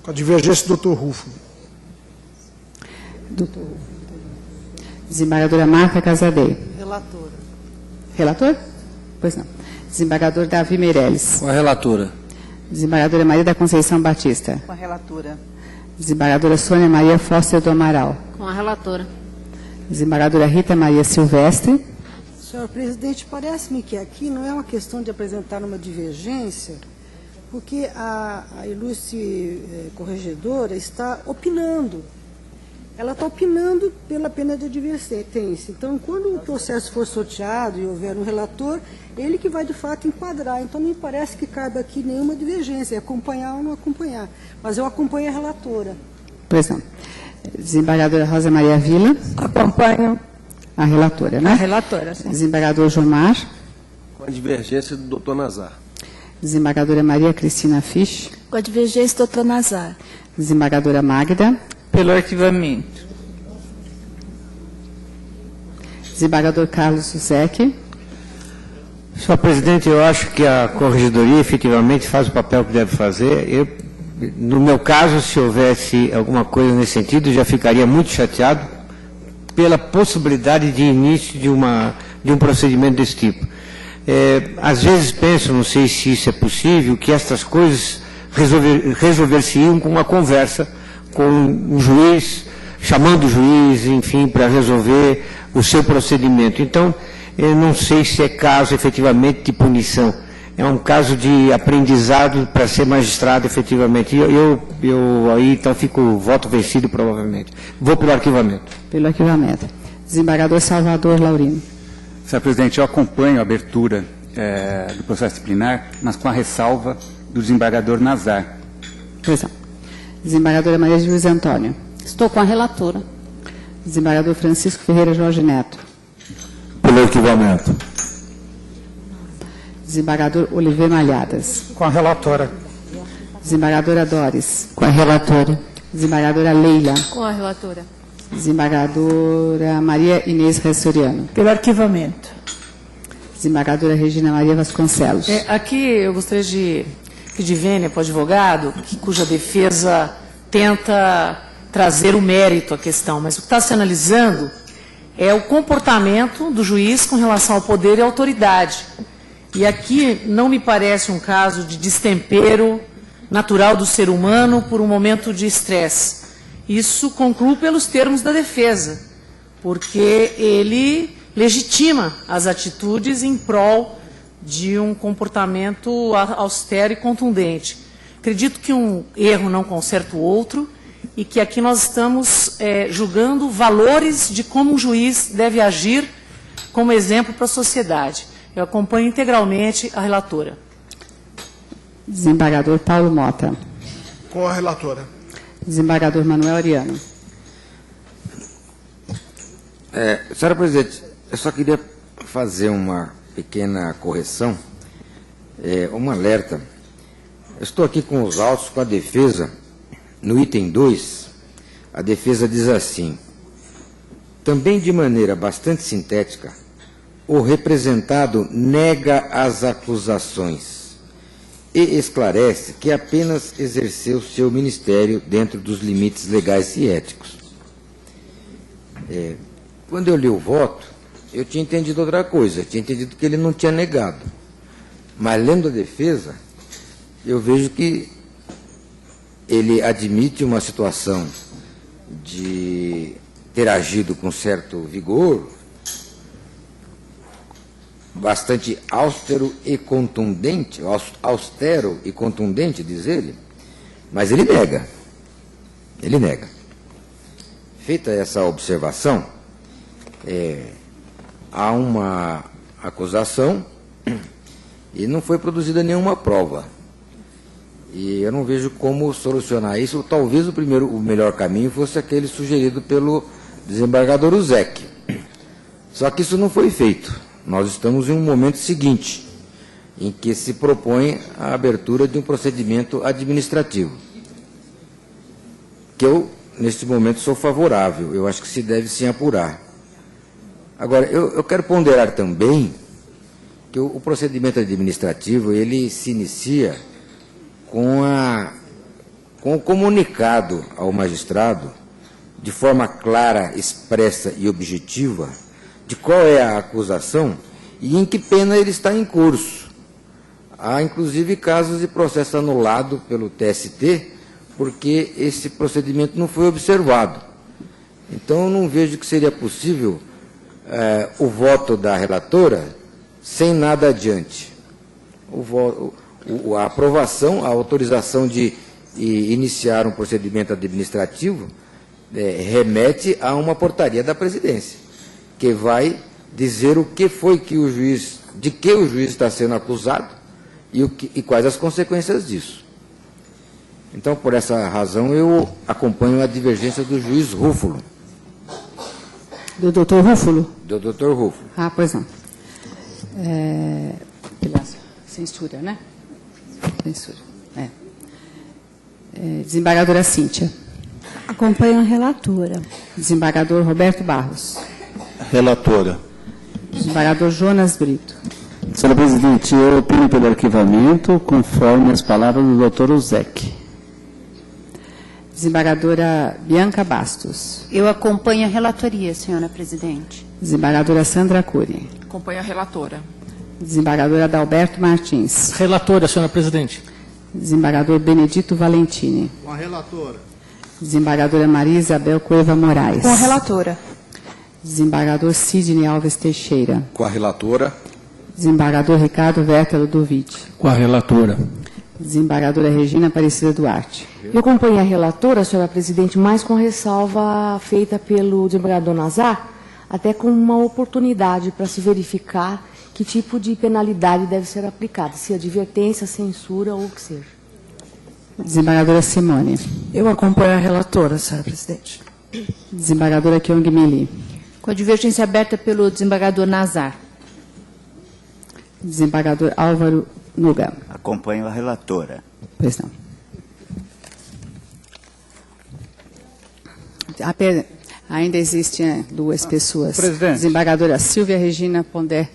Com a divergência do doutor Rúfulo. Desembargadora Marta Casadei. Relatora. Relator? Pois não. Desembargador Davi Meirelles. Com a relatora. Desembargadora Maria da Conceição Batista. Com a relatora. Desembargadora Sônia Maria Foster do Amaral. Com a relatora. Desembargadora Rita Maria Silvestre. Senhor presidente, parece-me que aqui não é uma questão de apresentar uma divergência, porque a ilustre corregedora está opinando. Ela está opinando pela pena de advertência. Então, quando o processo for sorteado e houver um relator, ele que vai, de fato, enquadrar. Então, não me parece que cabe aqui nenhuma divergência, acompanhar ou não acompanhar. Mas eu acompanho a relatora. Pois não. Desembargadora Rosa Maria Vila. Acompanho. A relatora, né? A relatora, sim. Desembargador Jomar. Com a divergência do doutor Nazar. Desembargadora Maria Cristina Fisch. Com a divergência do doutor Nazar. Desembargadora Magda. Pelo arquivamento. Desembargador Carlos Suzek. Senhor presidente, eu acho que a corregedoria efetivamente faz o papel que deve fazer. No meu caso, se houvesse alguma coisa nesse sentido, eu já ficaria muito chateado pela possibilidade de início de um procedimento desse tipo. Às vezes penso, não sei se isso é possível, que estas coisas resolver-se-iam com uma conversa com o juiz, chamando o juiz, enfim, para resolver o seu procedimento. Então, eu não sei se é caso efetivamente de punição. É um caso de aprendizado para ser magistrado efetivamente. Eu aí então voto vencido provavelmente. Vou pelo arquivamento. Pelo arquivamento. Desembargador Salvador Laurino. Senhor presidente, eu acompanho a abertura do processo disciplinar, mas com a ressalva do desembargador Nazar. Pois não. Desembargadora Maria de Luiz Antônio. Estou com a relatora. Desembargador Francisco Ferreira Jorge Neto. Pelo arquivamento. Desembargador Oliveira Malhadas. Com a relatora. Desembargadora Doris. Com a relatora. Desembargadora Leila. Com a relatora. Desembargadora Maria Inês Ressoriano. Pelo arquivamento. Desembargadora Regina Maria Vasconcelos. Aqui eu gostaria de pedir vênia para o advogado, cuja defesa tenta trazer o mérito à questão, mas o que está se analisando é o comportamento do juiz com relação ao poder e à autoridade. E aqui não me parece um caso de destempero natural do ser humano por um momento de estresse. Isso concluo pelos termos da defesa, porque ele legitima as atitudes em prol de um comportamento austero e contundente. Acredito que um erro não conserta o outro e que aqui nós estamos julgando valores de como um juiz deve agir como exemplo para a sociedade. Eu acompanho integralmente a relatora. Desembargador Paulo Mota. Com a relatora. Desembargador Manuel Ariano. Senhora presidente, eu só queria fazer uma pequena correção, um alerta. Eu estou aqui com os autos com a defesa, no item 2, a defesa diz assim: também de maneira bastante sintética, o representado nega as acusações e esclarece que apenas exerceu seu ministério dentro dos limites legais e éticos. Quando eu li o voto, eu tinha entendido outra coisa, eu tinha entendido que ele não tinha negado. Mas, lendo a defesa, eu vejo que ele admite uma situação de ter agido com certo vigor, bastante austero e contundente, diz ele, mas ele nega. Ele nega. Feita essa observação, há uma acusação e não foi produzida nenhuma prova. E eu não vejo como solucionar isso. Talvez o melhor caminho fosse aquele sugerido pelo desembargador Uzec. Só que isso não foi feito. Nós estamos em um momento seguinte, em que se propõe a abertura de um procedimento administrativo, que eu, neste momento, sou favorável. Eu acho que se deve sim apurar. Agora, eu quero ponderar também que o procedimento administrativo, ele se inicia com o comunicado ao magistrado, de forma clara, expressa e objetiva, de qual é a acusação e em que pena ele está em curso. Há, inclusive, casos de processo anulado pelo TST, porque esse procedimento não foi observado. Então, eu não vejo que seria possível o voto da relatora sem nada adiante. A aprovação, a autorização de iniciar um procedimento administrativo remete a uma portaria da presidência, que vai dizer o que foi que o juiz, de que o juiz está sendo acusado e quais as consequências disso. Então, por essa razão, eu acompanho a divergência do juiz Rúfulo. Do doutor Rúfulo? Do doutor Rúfulo. Ah, pois não. Censura, né? Censura. Desembargadora Cíntia. Acompanho a relatora. Desembargador Roberto Barros. Relatora. Desembargador Jonas Brito. Senhora Presidente, eu opino pelo arquivamento conforme as palavras do doutor Uzec. Desembargadora Bianca Bastos. Eu acompanho a relatoria, senhora Presidente. Desembargadora Sandra Cury. Acompanho a relatora. Desembargadora Adalberto Martins. Relatora, senhora Presidente. Desembargador Benedito Valentini. Com a relatora. Desembargadora Maria Isabel Cueva Moraes. Com a relatora. Desembargador Sidney Alves Teixeira. Com a relatora. Desembargador Ricardo Vértelo Duvide. Com a relatora. Desembargadora Regina Aparecida Duarte. Eu acompanho a relatora, senhora Presidente, mais com ressalva feita pelo desembargador Nazar, até com uma oportunidade para se verificar que tipo de penalidade deve ser aplicada, se advertência, censura ou o que seja. Desembargadora Simone. Eu acompanho a relatora, senhora Presidente. Desembargadora Kyong Mili. Com a divergência aberta pelo desembargador Nazar. Desembargador Álvaro Nuga. Acompanho a relatora. Pois não. Ainda existem duas pessoas. Presidente. Desembargadora Silvia Regina Pondé.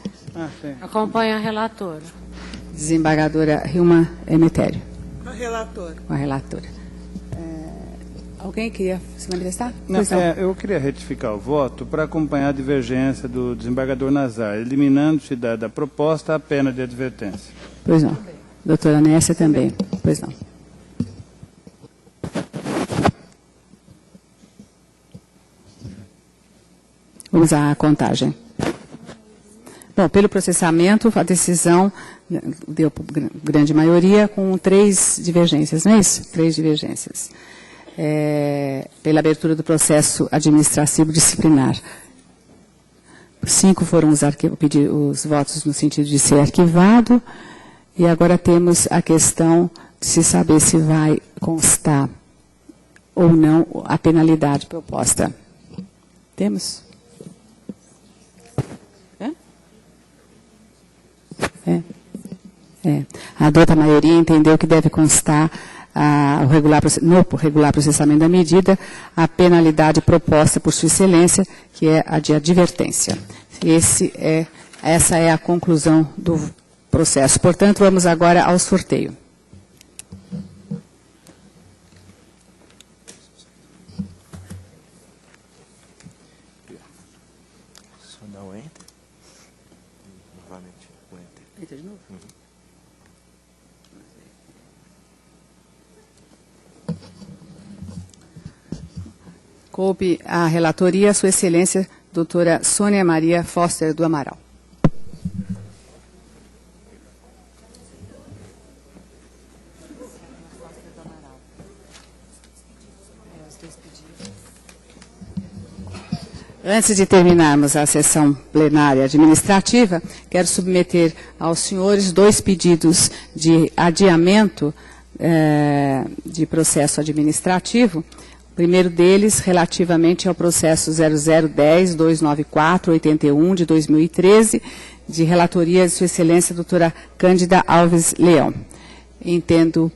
Acompanho a relatora. Desembargadora Hilma Emetério. Com a relatora. Com a relatora. Alguém queria se manifestar? Não, eu queria retificar o voto para acompanhar a divergência do desembargador Nazar, eliminando-se da proposta a pena de advertência. Pois não. Doutora Nécia também. Pois não. Vamos à contagem. Bom, pelo processamento, a decisão deu grande maioria com 3 divergências, não é isso? 3 divergências. Pela abertura do processo administrativo disciplinar. 5 foram os votos no sentido de ser arquivado, e agora temos a questão de se saber se vai constar ou não a penalidade proposta. Temos? A dota maioria entendeu que deve constar no regular processamento da medida a penalidade proposta por Sua Excelência, que é a de advertência. Essa é a conclusão do processo. Portanto, vamos agora ao sorteio. Só dá o Enter. Novamente, o Enter. Enter de novo? Coube a relatoria, Sua Excelência, doutora Sônia Maria Foster do Amaral. Antes de terminarmos a sessão plenária administrativa, quero submeter aos senhores 2 pedidos de adiamento de processo administrativo. O primeiro deles, relativamente ao processo 0010-294-81 de 2013, de relatoria de Sua Excelência, doutora Cândida Alves Leão.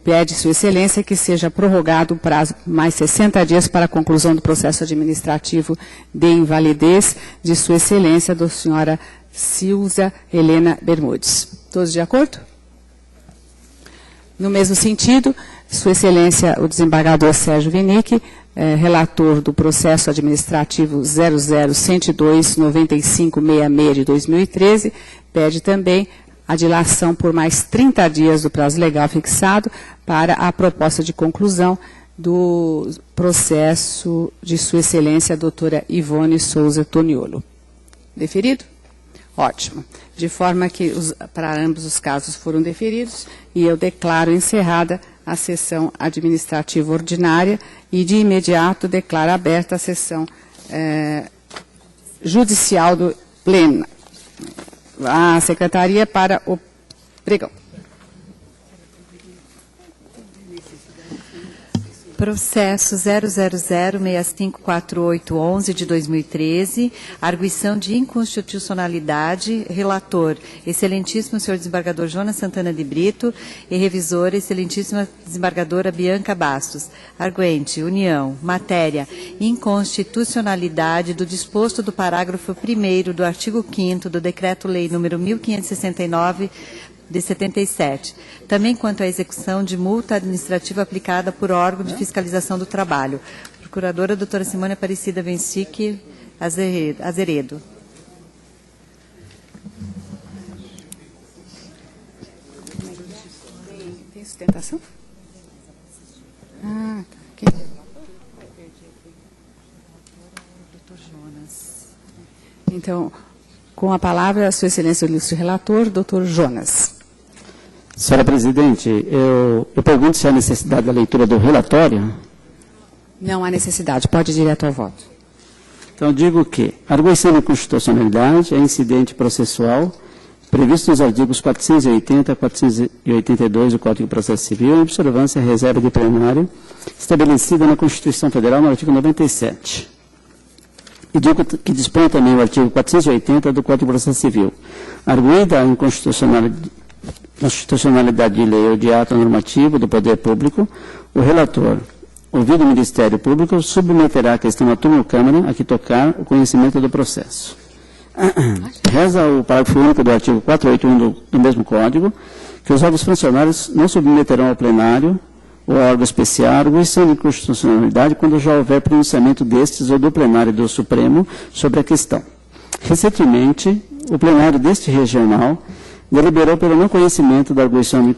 Pede Sua Excelência que seja prorrogado o prazo mais 60 dias para a conclusão do processo administrativo de invalidez de Sua Excelência, da senhora Silza Helena Bermudes. Todos de acordo? No mesmo sentido, Sua Excelência, o desembargador Sérgio Vinick, relator do processo administrativo 00-102-9566 de 2013, pede também a dilação por mais 30 dias do prazo legal fixado para a proposta de conclusão do processo de Sua Excelência, a doutora Ivone Souza Toniolo. Deferido? Ótimo. De forma que para ambos os casos foram deferidos e eu declaro encerrada a sessão administrativa ordinária e de imediato declaro aberta a sessão judicial do Pleno. A Secretaria para o pregão. Processo 000-654811 de 2013, arguição de inconstitucionalidade, relator, excelentíssimo senhor desembargador Jonas Santana de Brito e revisora, excelentíssima desembargadora Bianca Bastos. Arguente, União, matéria, inconstitucionalidade do disposto do parágrafo 1º do artigo 5º do Decreto-Lei número 1569, de 77, também quanto à execução de multa administrativa aplicada por órgão de fiscalização do trabalho. Procuradora doutora Simone Aparecida Vencique Azeredo. Tem sustentação? Ah, tá. Okay. Então, com a palavra, Sua Excelência o ilustre relator, doutor Jonas. Senhora Presidente, eu pergunto se há necessidade da leitura do relatório. Não há necessidade, pode ir direto ao voto. Então, digo que a arguição de inconstitucionalidade é incidente processual previsto nos artigos 480 e 482 do Código de Processo Civil, em observância à reserva de plenário estabelecida na Constituição Federal no artigo 97. E digo que dispõe também o artigo 480 do Código de Processo Civil. Arguida a inconstitucionalidade de lei ou de ato normativo do poder público, o relator, ouvido o Ministério Público, submeterá a questão à turma Câmara a que tocar o conhecimento do processo. Reza o parágrafo único do artigo 481 do mesmo Código, que os órgãos funcionários não submeterão ao plenário ou órgão especial a arguição de inconstitucionalidade quando já houver pronunciamento destes ou do plenário do Supremo sobre a questão. Recentemente, o plenário deste regional deliberou pelo não conhecimento da arguição de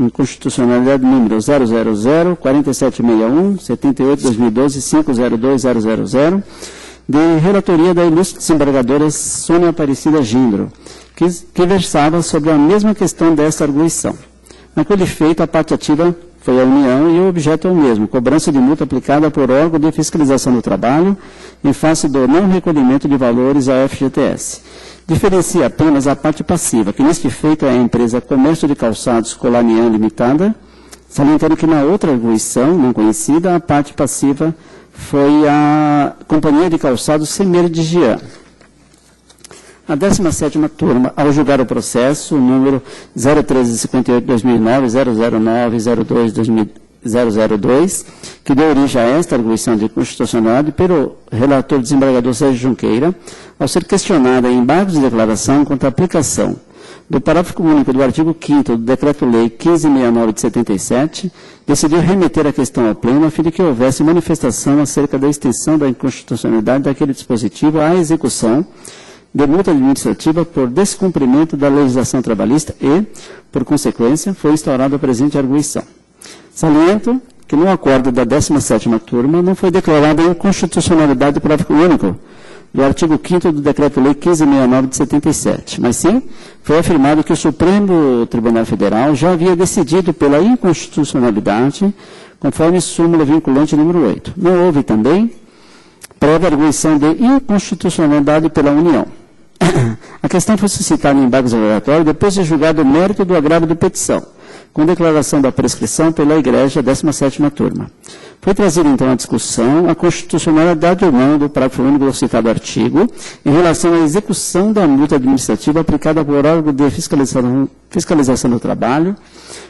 inconstitucionalidade número 000, 4761, 78, 2012, 502.000, de relatoria da ilustre desembargadora Sônia Aparecida Gindro, que versava sobre a mesma questão desta arguição. Naquele feito, a parte ativa foi a União e o objeto é o mesmo, cobrança de multa aplicada por órgão de fiscalização do trabalho em face do não recolhimento de valores à FGTS. Diferencia apenas a parte passiva, que neste feito é a empresa Comércio de Calçados Colanian Limitada, salientando que na outra arguição, não conhecida, a parte passiva foi a Companhia de Calçados Semeiro de Jean. A 17ª turma, ao julgar o processo, número 01358-2009, 009-02-2002, que deu origem a esta arguição de inconstitucionalidade pelo relator desembargador Sérgio Junqueira, ao ser questionada em embargos de declaração contra a aplicação do parágrafo único do artigo 5º do Decreto-Lei 1569 de 77, decidiu remeter a questão ao Pleno a fim de que houvesse manifestação acerca da extensão da inconstitucionalidade daquele dispositivo à execução de multa administrativa por descumprimento da legislação trabalhista e, por consequência, foi instaurada a presente arguição. Saliento que no acordo da 17ª turma não foi declarada a inconstitucionalidade do parágrafo único do artigo 5º do Decreto-Lei 1569 de 77, mas sim foi afirmado que o Supremo Tribunal Federal já havia decidido pela inconstitucionalidade, conforme súmula vinculante número 8. Não houve também prévia arguição de inconstitucionalidade pela União. A questão foi suscitada em embargos obrigatórios depois de julgado o mérito do agravo de petição, com declaração da prescrição pela Igreja 17ª turma. Foi trazida, então, à discussão a constitucionalidade ou não do parágrafo único do citado artigo em relação à execução da multa administrativa aplicada por órgão de fiscalização do trabalho,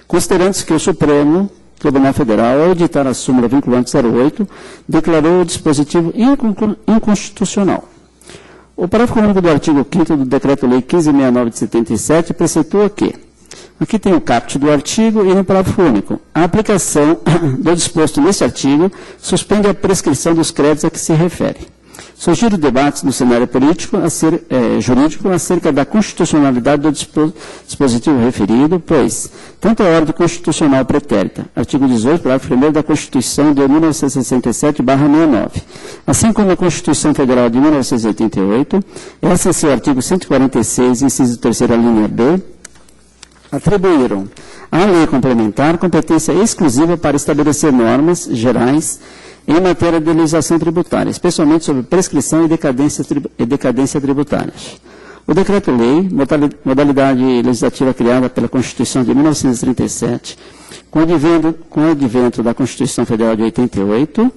considerando-se que o Supremo Tribunal Federal, ao editar a súmula vinculante 08, declarou o dispositivo inconstitucional. O parágrafo único do artigo 5º do Decreto-Lei 1569 de 77 preceitua que, aqui tem o caput do artigo e no parágrafo único, a aplicação do disposto neste artigo suspende a prescrição dos créditos a que se refere. Surgiram debates no cenário político jurídico acerca da constitucionalidade do dispositivo referido, pois tanto a ordem constitucional pretérita, artigo 18, parágrafo 1º da Constituição de 1967/69, assim como a Constituição Federal de 1988, essa em seu artigo 146, inciso 3º, linha B, atribuíram à lei complementar competência exclusiva para estabelecer normas gerais em matéria de legislação tributária, especialmente sobre prescrição e decadência tributárias. O Decreto-Lei, modalidade legislativa criada pela Constituição de 1937, com o advento da Constituição Federal de 88,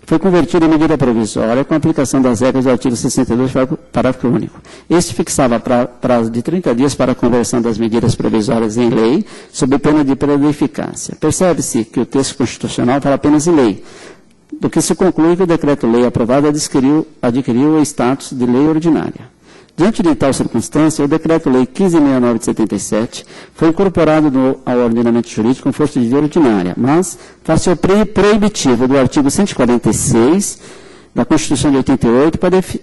foi convertido em medida provisória com a aplicação das regras do artigo 62, parágrafo único. Este fixava prazo de 30 dias para a conversão das medidas provisórias em lei, sob pena de perda de eficácia. Percebe-se que o texto constitucional fala apenas em lei, do que se conclui que o decreto-lei aprovado adquiriu o status de lei ordinária. Diante de tal circunstância, o Decreto-Lei 1569 de 77 foi incorporado ao ordenamento jurídico com força de lei ordinária, mas faz-se o proibitivo do artigo 146 da Constituição de 88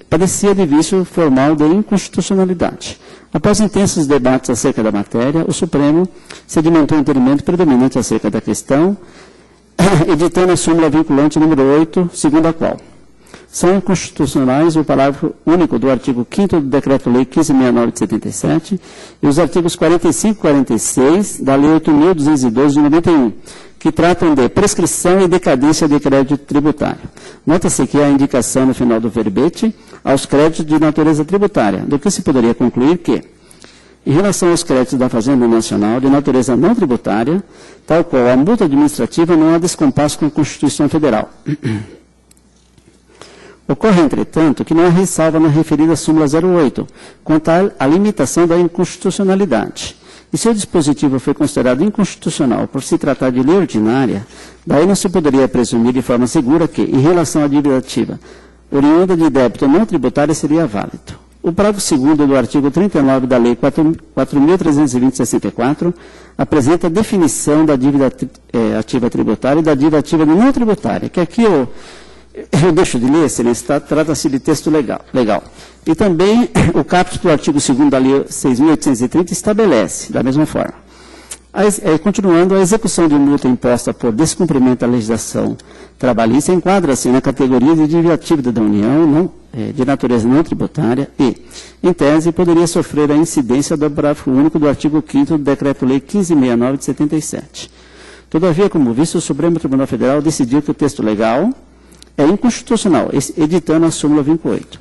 padecia de vício formal de inconstitucionalidade. Após intensos debates acerca da matéria, o Supremo sedimentou um entendimento predominante acerca da questão, editando a súmula vinculante número 8, segundo a qual são inconstitucionais o parágrafo único do artigo 5º do Decreto-Lei 1569 de 77 e os artigos 45 e 46 da Lei 8.212 de 91, que tratam de prescrição e decadência de crédito tributário. Nota-se que há indicação no final do verbete aos créditos de natureza tributária, do que se poderia concluir que, em relação aos créditos da Fazenda Nacional de natureza não tributária, tal qual a multa administrativa não há descompasso com a Constituição Federal. Ocorre, entretanto, que não há ressalva na referida súmula 08, quanto à limitação da inconstitucionalidade. E se o dispositivo foi considerado inconstitucional por se tratar de lei ordinária, daí não se poderia presumir de forma segura que, em relação à dívida ativa, oriunda de débito não tributário seria válido. O parágrafo 2º do artigo 39 da Lei 4.320/64 apresenta a definição da dívida ativa tributária e da dívida ativa não tributária, que aqui eu deixo de ler, excelência, trata-se de texto legal. E também o caput do artigo 2º da Lei 6.830 estabelece, da mesma forma. Continuando, a execução de multa imposta por descumprimento da legislação trabalhista enquadra-se na categoria de dívida ativa da União, de natureza não tributária e, em tese, poderia sofrer a incidência do parágrafo único do artigo 5º do Decreto-Lei 1569 de 77. Todavia, como visto, o Supremo Tribunal Federal decidiu que o texto legal é inconstitucional, editando a súmula 28,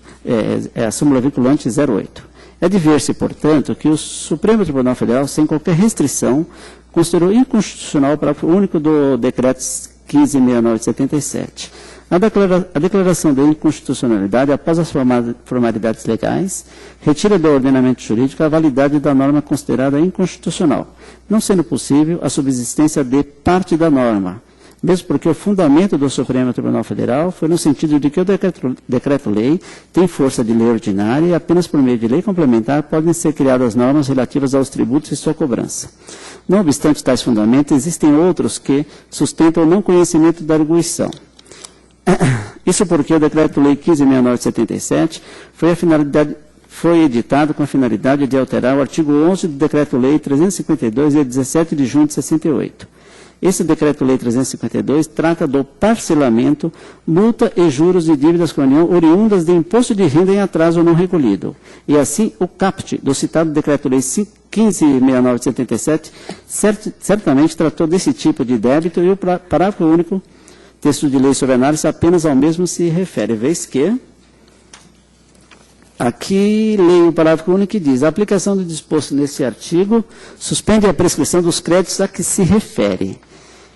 a súmula vinculante 08. É de ver-se, portanto, que o Supremo Tribunal Federal, sem qualquer restrição, considerou inconstitucional o parágrafo único do Decreto 1569 de 77. A declaração de inconstitucionalidade, após as formalidades legais, retira do ordenamento jurídico a validade da norma considerada inconstitucional, não sendo possível a subsistência de parte da norma, mesmo porque o fundamento do Supremo Tribunal Federal foi no sentido de que o decreto-lei tem força de lei ordinária e apenas por meio de lei complementar podem ser criadas normas relativas aos tributos e sua cobrança. Não obstante tais fundamentos, existem outros que sustentam o não conhecimento da arguição. Isso porque o Decreto-Lei 15.69 de 77 foi editado com a finalidade de alterar o artigo 11 do Decreto-Lei 352, de 17 de junho de 68. Esse Decreto-Lei 352 trata do parcelamento, multa e juros de dívidas com a União oriundas de imposto de renda em atraso não recolhido. E assim, o caput do citado Decreto-Lei 15.69 de 77 certamente tratou desse tipo de débito e o parágrafo único, texto de lei sobre análise, apenas ao mesmo se refere, vez que aqui leio o parágrafo único que diz: a aplicação do disposto nesse artigo suspende a prescrição dos créditos a que se refere.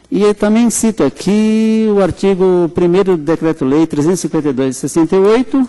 E eu também cito aqui o artigo 1º do Decreto-Lei 352 de 68,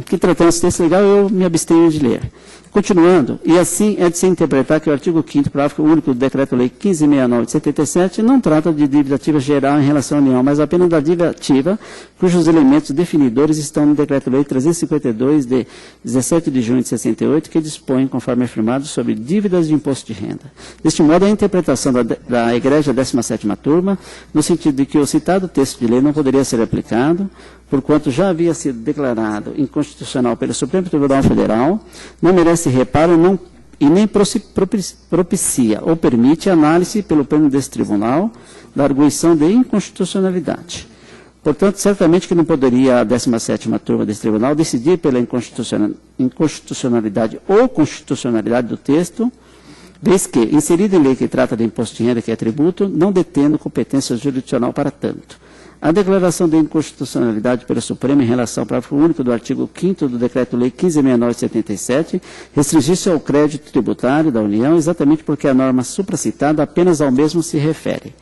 que tratando esse texto legal eu me abstenho de ler. Continuando, e assim é de se interpretar que o artigo 5º, parágrafo único do Decreto-Lei 15.69 de 77, não trata de dívida ativa geral em relação à União, mas apenas da dívida ativa, cujos elementos definidores estão no Decreto-Lei 352, de 17 de junho de 68, que dispõe, conforme afirmado, sobre dívidas de imposto de renda. Deste modo, a interpretação da Egrégia 17ª Turma, no sentido de que o citado texto de lei não poderia ser aplicado, porquanto já havia sido declarado inconstitucional pelo Supremo Tribunal Federal, não merece reparo e nem propicia ou permite análise pelo pleno desse tribunal da arguição de inconstitucionalidade. Portanto, certamente que não poderia a 17ª Turma desse tribunal decidir pela inconstitucionalidade ou constitucionalidade do texto, vez que, inserido em lei que trata de imposto de renda, que é tributo, não detendo competência jurisdicional para tanto. A declaração de inconstitucionalidade pelo Supremo em relação ao parágrafo único do artigo 5º do Decreto-Lei 15.69 de 77 restringir-se ao crédito tributário da União, exatamente porque a norma supracitada apenas ao mesmo se refere.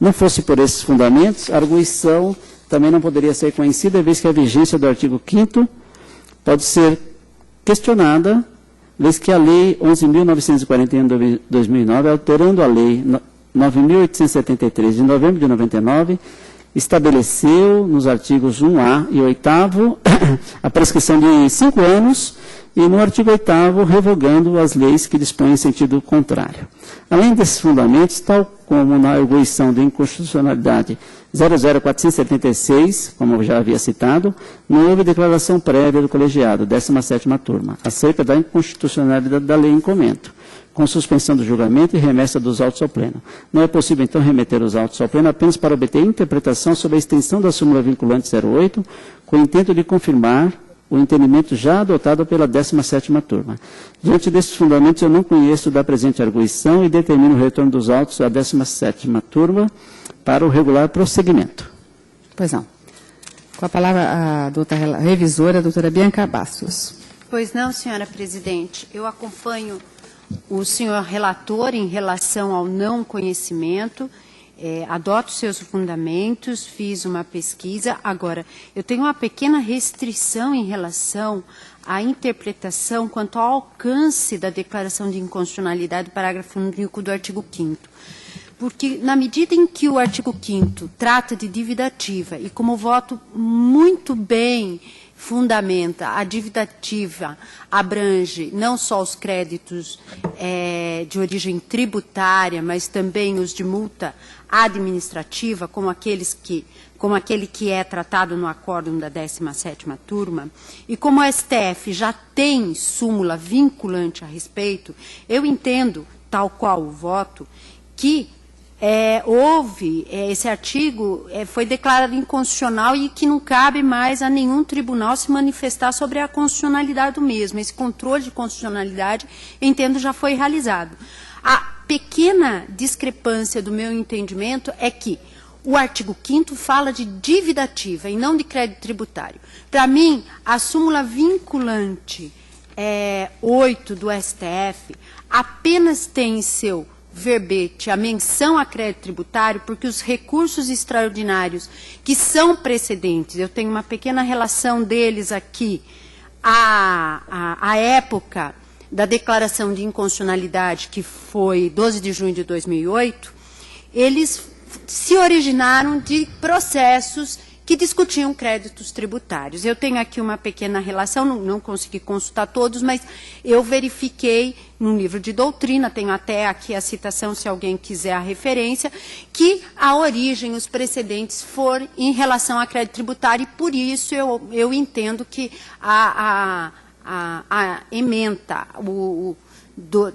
Não fosse por esses fundamentos, a arguição também não poderia ser conhecida, vez que a vigência do artigo 5º pode ser questionada, vez que a Lei 11.941 de 2009, alterando a Lei 9.873 de novembro de 99, estabeleceu nos artigos 1A e 8º a prescrição de 5 anos e no artigo 8º revogando as leis que dispõem em sentido contrário. Além desses fundamentos, tal como na arguição de inconstitucionalidade 00476, como eu já havia citado, não houve declaração prévia do colegiado, 17ª Turma, acerca da inconstitucionalidade da lei em comento, com suspensão do julgamento e remessa dos autos ao pleno. Não é possível, então, remeter os autos ao pleno apenas para obter interpretação sobre a extensão da súmula vinculante 08, com o intento de confirmar o entendimento já adotado pela 17ª Turma. Diante desses fundamentos, eu não conheço da presente arguição e determino o retorno dos autos à 17ª Turma para o regular prosseguimento. Pois não. Com a palavra a doutora revisora, a doutora Bianca Bastos. Pois não, senhora presidente. Eu acompanho o senhor relator em relação ao não conhecimento, adoto seus fundamentos, fiz uma pesquisa. Agora, eu tenho uma pequena restrição em relação à interpretação quanto ao alcance da declaração de inconstitucionalidade do parágrafo único do artigo 5º. Porque, na medida em que o artigo 5º trata de dívida ativa, e como o voto muito bem fundamenta, a dívida ativa abrange não só os créditos de origem tributária, mas também os de multa administrativa, como aquele que é tratado no acórdão da 17ª Turma, e como o STF já tem súmula vinculante a respeito, eu entendo, tal qual o voto, que esse artigo foi declarado inconstitucional e que não cabe mais a nenhum tribunal se manifestar sobre a constitucionalidade do mesmo. Esse controle de constitucionalidade, entendo, já foi realizado. A pequena discrepância do meu entendimento é que o artigo 5º fala de dívida ativa e não de crédito tributário. Para mim, a súmula vinculante 8 do STF apenas tem em seu verbete a menção a crédito tributário, porque os recursos extraordinários que são precedentes, eu tenho uma pequena relação deles aqui, à época da declaração de inconstitucionalidade, que foi 12 de junho de 2008, eles se originaram de processos que discutiam créditos tributários. Eu tenho aqui uma pequena relação, não consegui consultar todos, mas eu verifiquei num livro de doutrina, tenho até aqui a citação, se alguém quiser a referência, que a origem, os precedentes foram em relação a crédito tributário, e por isso eu entendo que a ementa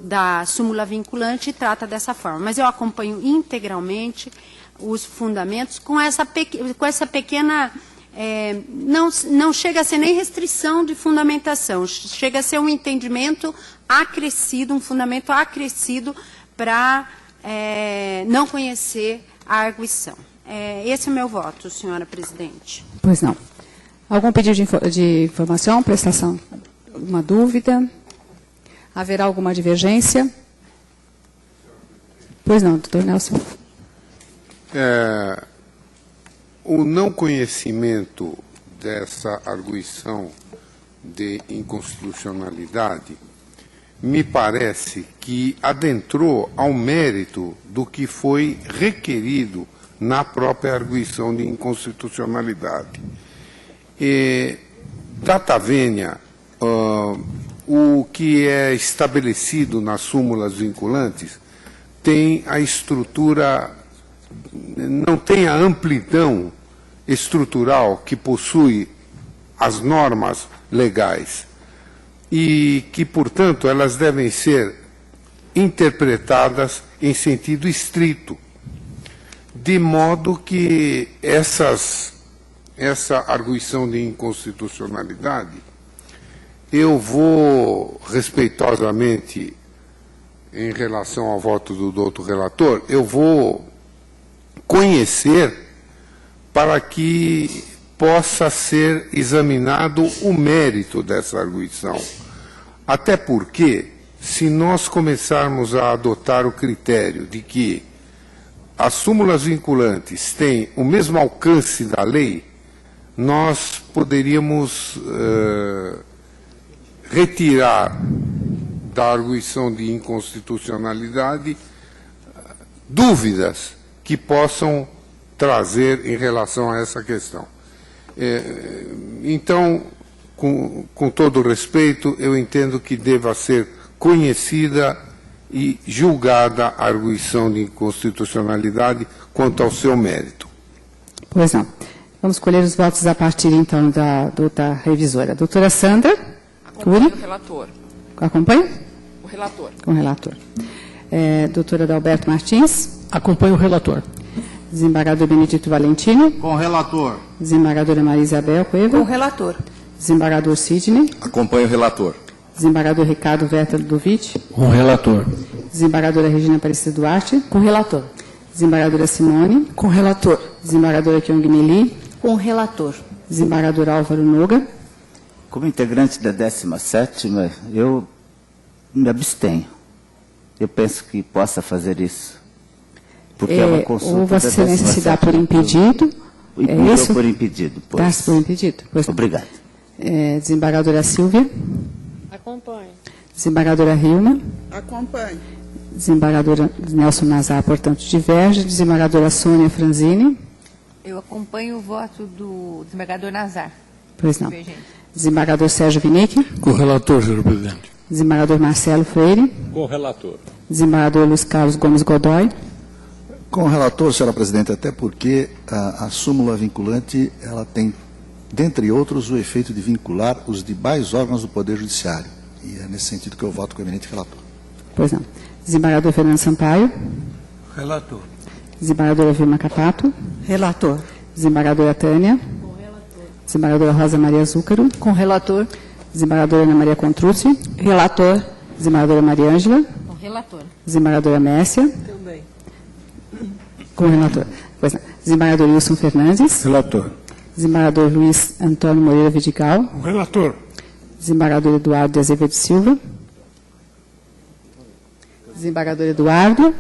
da súmula vinculante trata dessa forma. Mas eu acompanho integralmente os fundamentos com essa pequena, não chega a ser nem restrição de fundamentação, chega a ser um entendimento acrescido, um fundamento acrescido para não conhecer a arguição. Esse é o meu voto, senhora presidente. Pois não. Algum pedido de informação, prestação? Alguma dúvida? Haverá alguma divergência? Pois não, doutor Nelson. O não conhecimento dessa arguição de inconstitucionalidade me parece que adentrou ao mérito do que foi requerido na própria arguição de inconstitucionalidade. Data vênia, o que é estabelecido nas súmulas vinculantes tem a estrutura, não tem a amplidão estrutural que possui as normas legais e que, portanto, elas devem ser interpretadas em sentido estrito, de modo que essa arguição de inconstitucionalidade, eu vou, respeitosamente, em relação ao voto do doutor relator, eu vou conhecer para que possa ser examinado o mérito dessa arguição. Até porque, se nós começarmos a adotar o critério de que as súmulas vinculantes têm o mesmo alcance da lei, nós poderíamos retirar da arguição de inconstitucionalidade dúvidas que possam trazer em relação a essa questão. Então, com todo respeito, eu entendo que deva ser conhecida e julgada a arguição de inconstitucionalidade quanto ao seu mérito. Pois não. Vamos colher os votos a partir, então, da revisora. Doutora Sandra Cury. O relator. Acompanha? O relator. Com o relator. Doutora Adalberto Martins. Acompanha o relator. Desembargador Benedito Valentino. Com o relator. Desembargadora Maria Isabel Cueva. Com o relator. Desembargador Sidney. Acompanho o relator. Desembargador Ricardo Verta Ludovic. Com o relator. Desembargadora Regina Aparecida Duarte. Com o relator. Desembargadora Simone. Com o relator. Desembargadora Kyung Meli. Com o relator. Desembargador Álvaro Noga. Como integrante da 17ª, eu me abstenho. Eu penso que possa fazer isso. Porque é uma consulta ou Vossa da Excelência se dá 17ª por impedido? É isso? por impedido, pois. Dá-se por impedido? Pois obrigado. Desembargadora Silvia. Acompanho. Desembargadora Rilma. Acompanho. Desembargadora Nelson Nazar, portanto, diverge. Desembargadora Sônia Franzini. Eu acompanho o voto do desembargador Nazar. Pois não. Desembargador Sérgio Vinick. Com o relator, senhor presidente. Desembargador Marcelo Freire. Com o relator. Desembargador Luiz Carlos Gomes Godoy. Com o relator, senhora presidente, até porque a súmula vinculante, ela tem, dentre outros, o efeito de vincular os demais órgãos do Poder Judiciário. E é nesse sentido que eu voto com o eminente relator. Pois não. Desembargador Fernando Sampaio. Relator. Desembargadora Vilma Capato. Relator. Desembargadora Tânia. Com relator. Desembargadora Rosa Maria Zúcaro. Com relator. Desembargadora Ana Maria Contrucci. Relator. Desembargadora Maria Ângela. Com relator. Desembargadora Messia. Também. Com o relator. Pois não. Desembargador Wilson Fernandes. Relator. Desembargador Luiz Antônio Moreira Vidigal. Com o relator. Desembargador Eduardo de Azevedo Silva. Desembargador Eduardo.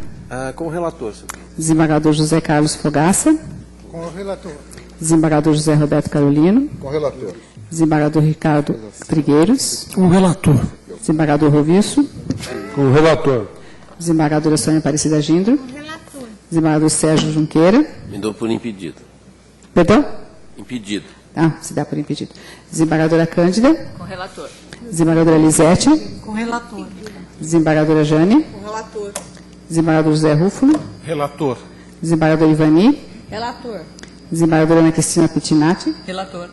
Com o relator, senhor. Desembargador José Carlos Fogaça. Com o relator. Desembargador José Roberto Carolino. Com o relator. Desembargador Ricardo Trigueiros. Com o relator. Desembargador Roviço. Com o relator. Desembargadora Sônia Aparecida Gindro. Desembargador Sérgio Junqueira. Me dou por impedido. Perdão? Impedido. Ah, se dá por impedido. Desembargadora Cândida. Com relator. Desembargadora Lisete. Com relator. Desembargadora Jane. Com relator. Desembargador José Rúfulo. Relator. Desembargador Ivani. Relator. Desembargadora Ana Cristina Pittinati. Relator.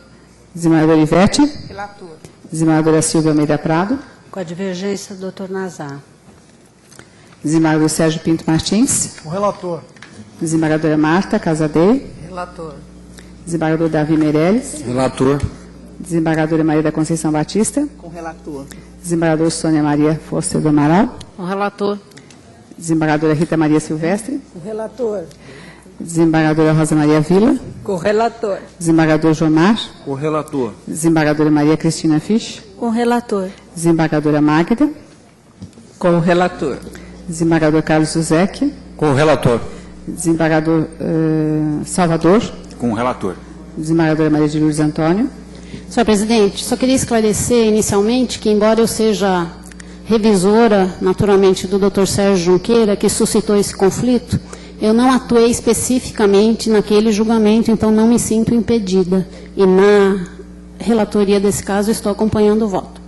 Desembargadora Ivete. Relator. Desembargadora Silvia Almeida Prado. Com a divergência do Dr. Nazar. Desembargador Sérgio Pinto Martins. Com relator. Desembargadora Marta Casadei. Relator. Desembargador Davi Meirelles. Relator. Desembargadora Maria da Conceição Batista. Com relator. Desembargador Sônia Maria Força do Amaral. Com relator. Desembargadora Rita Maria Silvestre. Com relator. Desembargadora Rosa Maria Vila. Com relator. Desembargador Jomar. Com relator. Desembargadora Maria Cristina Fisch. Com relator. Desembargadora Magda. Com relator. Desembargador Carlos Zuzek. Com o relator. Desembargador Salvador. Com o relator. Desembargadora Maria de Lourdes Antônio. Senhor presidente, só queria esclarecer inicialmente que, embora eu seja revisora, naturalmente, do Dr. Sérgio Junqueira, que suscitou esse conflito, eu não atuei especificamente naquele julgamento, então não me sinto impedida. E na relatoria desse caso estou acompanhando o voto.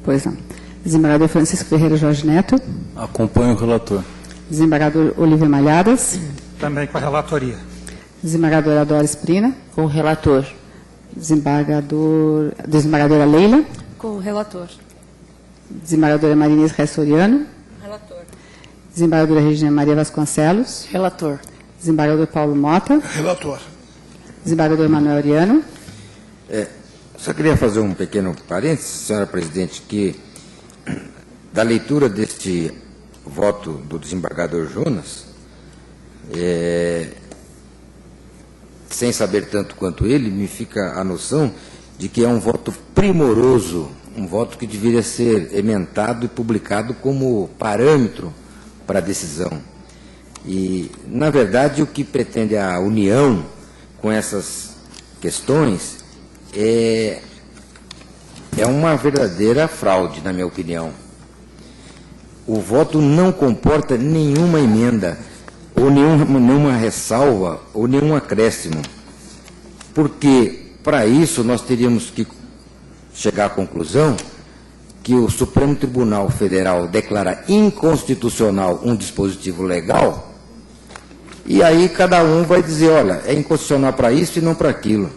Pois não. Desembargador Francisco Ferreira Jorge Neto. Acompanho o relator. Desembargador Olívia Malhadas. Também com a relatoria. Desembargadora Doris Prina. Com o relator. Desembargadora Leila. Com o relator. Desembargadora Marinês Ressoriano. Relator. Desembargadora Regina Maria Vasconcelos. Relator. Desembargador Paulo Mota. Relator. Desembargador Manuel Ariano. Só queria fazer um pequeno parênteses, senhora presidente, que da leitura deste voto do desembargador Jonas, sem saber tanto quanto ele, me fica a noção de que é um voto primoroso, um voto que deveria ser ementado e publicado como parâmetro para a decisão. E, na verdade, o que pretende a União com essas questões é uma verdadeira fraude, na minha opinião. O voto não comporta nenhuma emenda, ou nenhuma ressalva, ou nenhum acréscimo. Porque, para isso, nós teríamos que chegar à conclusão que o Supremo Tribunal Federal declara inconstitucional um dispositivo legal, e aí cada um vai dizer, olha, é inconstitucional para isso e não para aquilo.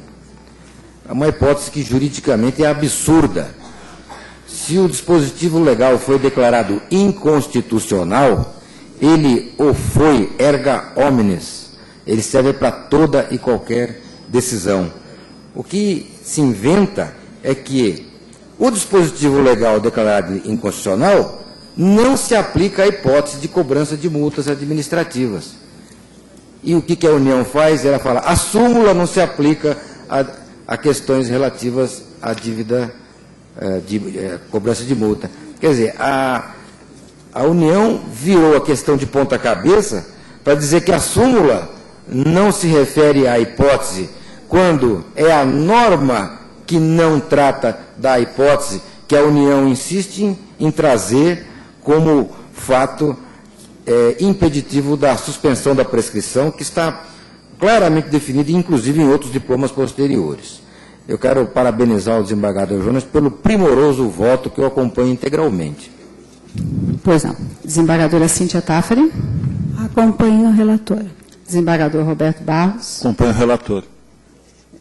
É uma hipótese que juridicamente é absurda. Se o dispositivo legal foi declarado inconstitucional, ele ou foi erga omnes, ele serve para toda e qualquer decisão. O que se inventa é que o dispositivo legal declarado inconstitucional não se aplica à hipótese de cobrança de multas administrativas. E o que a União faz? Ela fala, a súmula não se aplica a questões relativas à dívida de cobrança de multa. Quer dizer, a União virou a questão de ponta cabeça para dizer que a súmula não se refere à hipótese quando é a norma que não trata da hipótese que a União insiste em trazer como fato impeditivo da suspensão da prescrição, que está claramente definido, inclusive em outros diplomas posteriores. Eu quero parabenizar o desembargador Jonas pelo primoroso voto que eu acompanho integralmente. Pois não. Desembargadora Cíntia Tafari. Acompanho a relatora. Desembargador Roberto Barros. Acompanho o relator.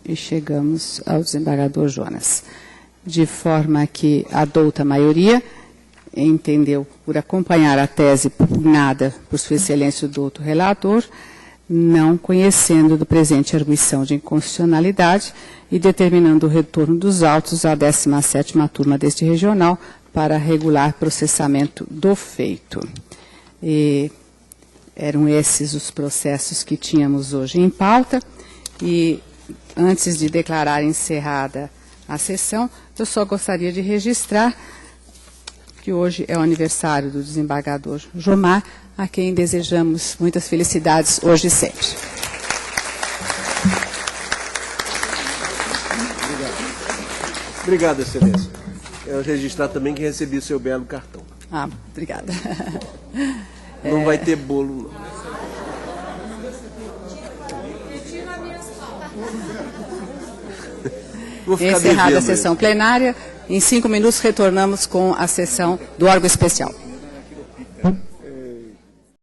E chegamos ao desembargador Jonas. De forma que a douta maioria entendeu por acompanhar a tese pugnada por Sua Excelência o douto relator, não conhecendo do presente arguição de inconstitucionalidade e determinando o retorno dos autos à 17ª turma deste regional para regular processamento do feito. E eram esses os processos que tínhamos hoje em pauta. E antes de declarar encerrada a sessão, eu só gostaria de registrar que hoje é o aniversário do desembargador Jomar, a quem desejamos muitas felicidades hoje e sempre. Obrigado, Excelência. Quero registrar também que recebi o seu belo cartão. Ah, obrigada. Não vai ter bolo, não. Encerrada a sessão plenária, em 5 minutos retornamos com a sessão do órgão especial.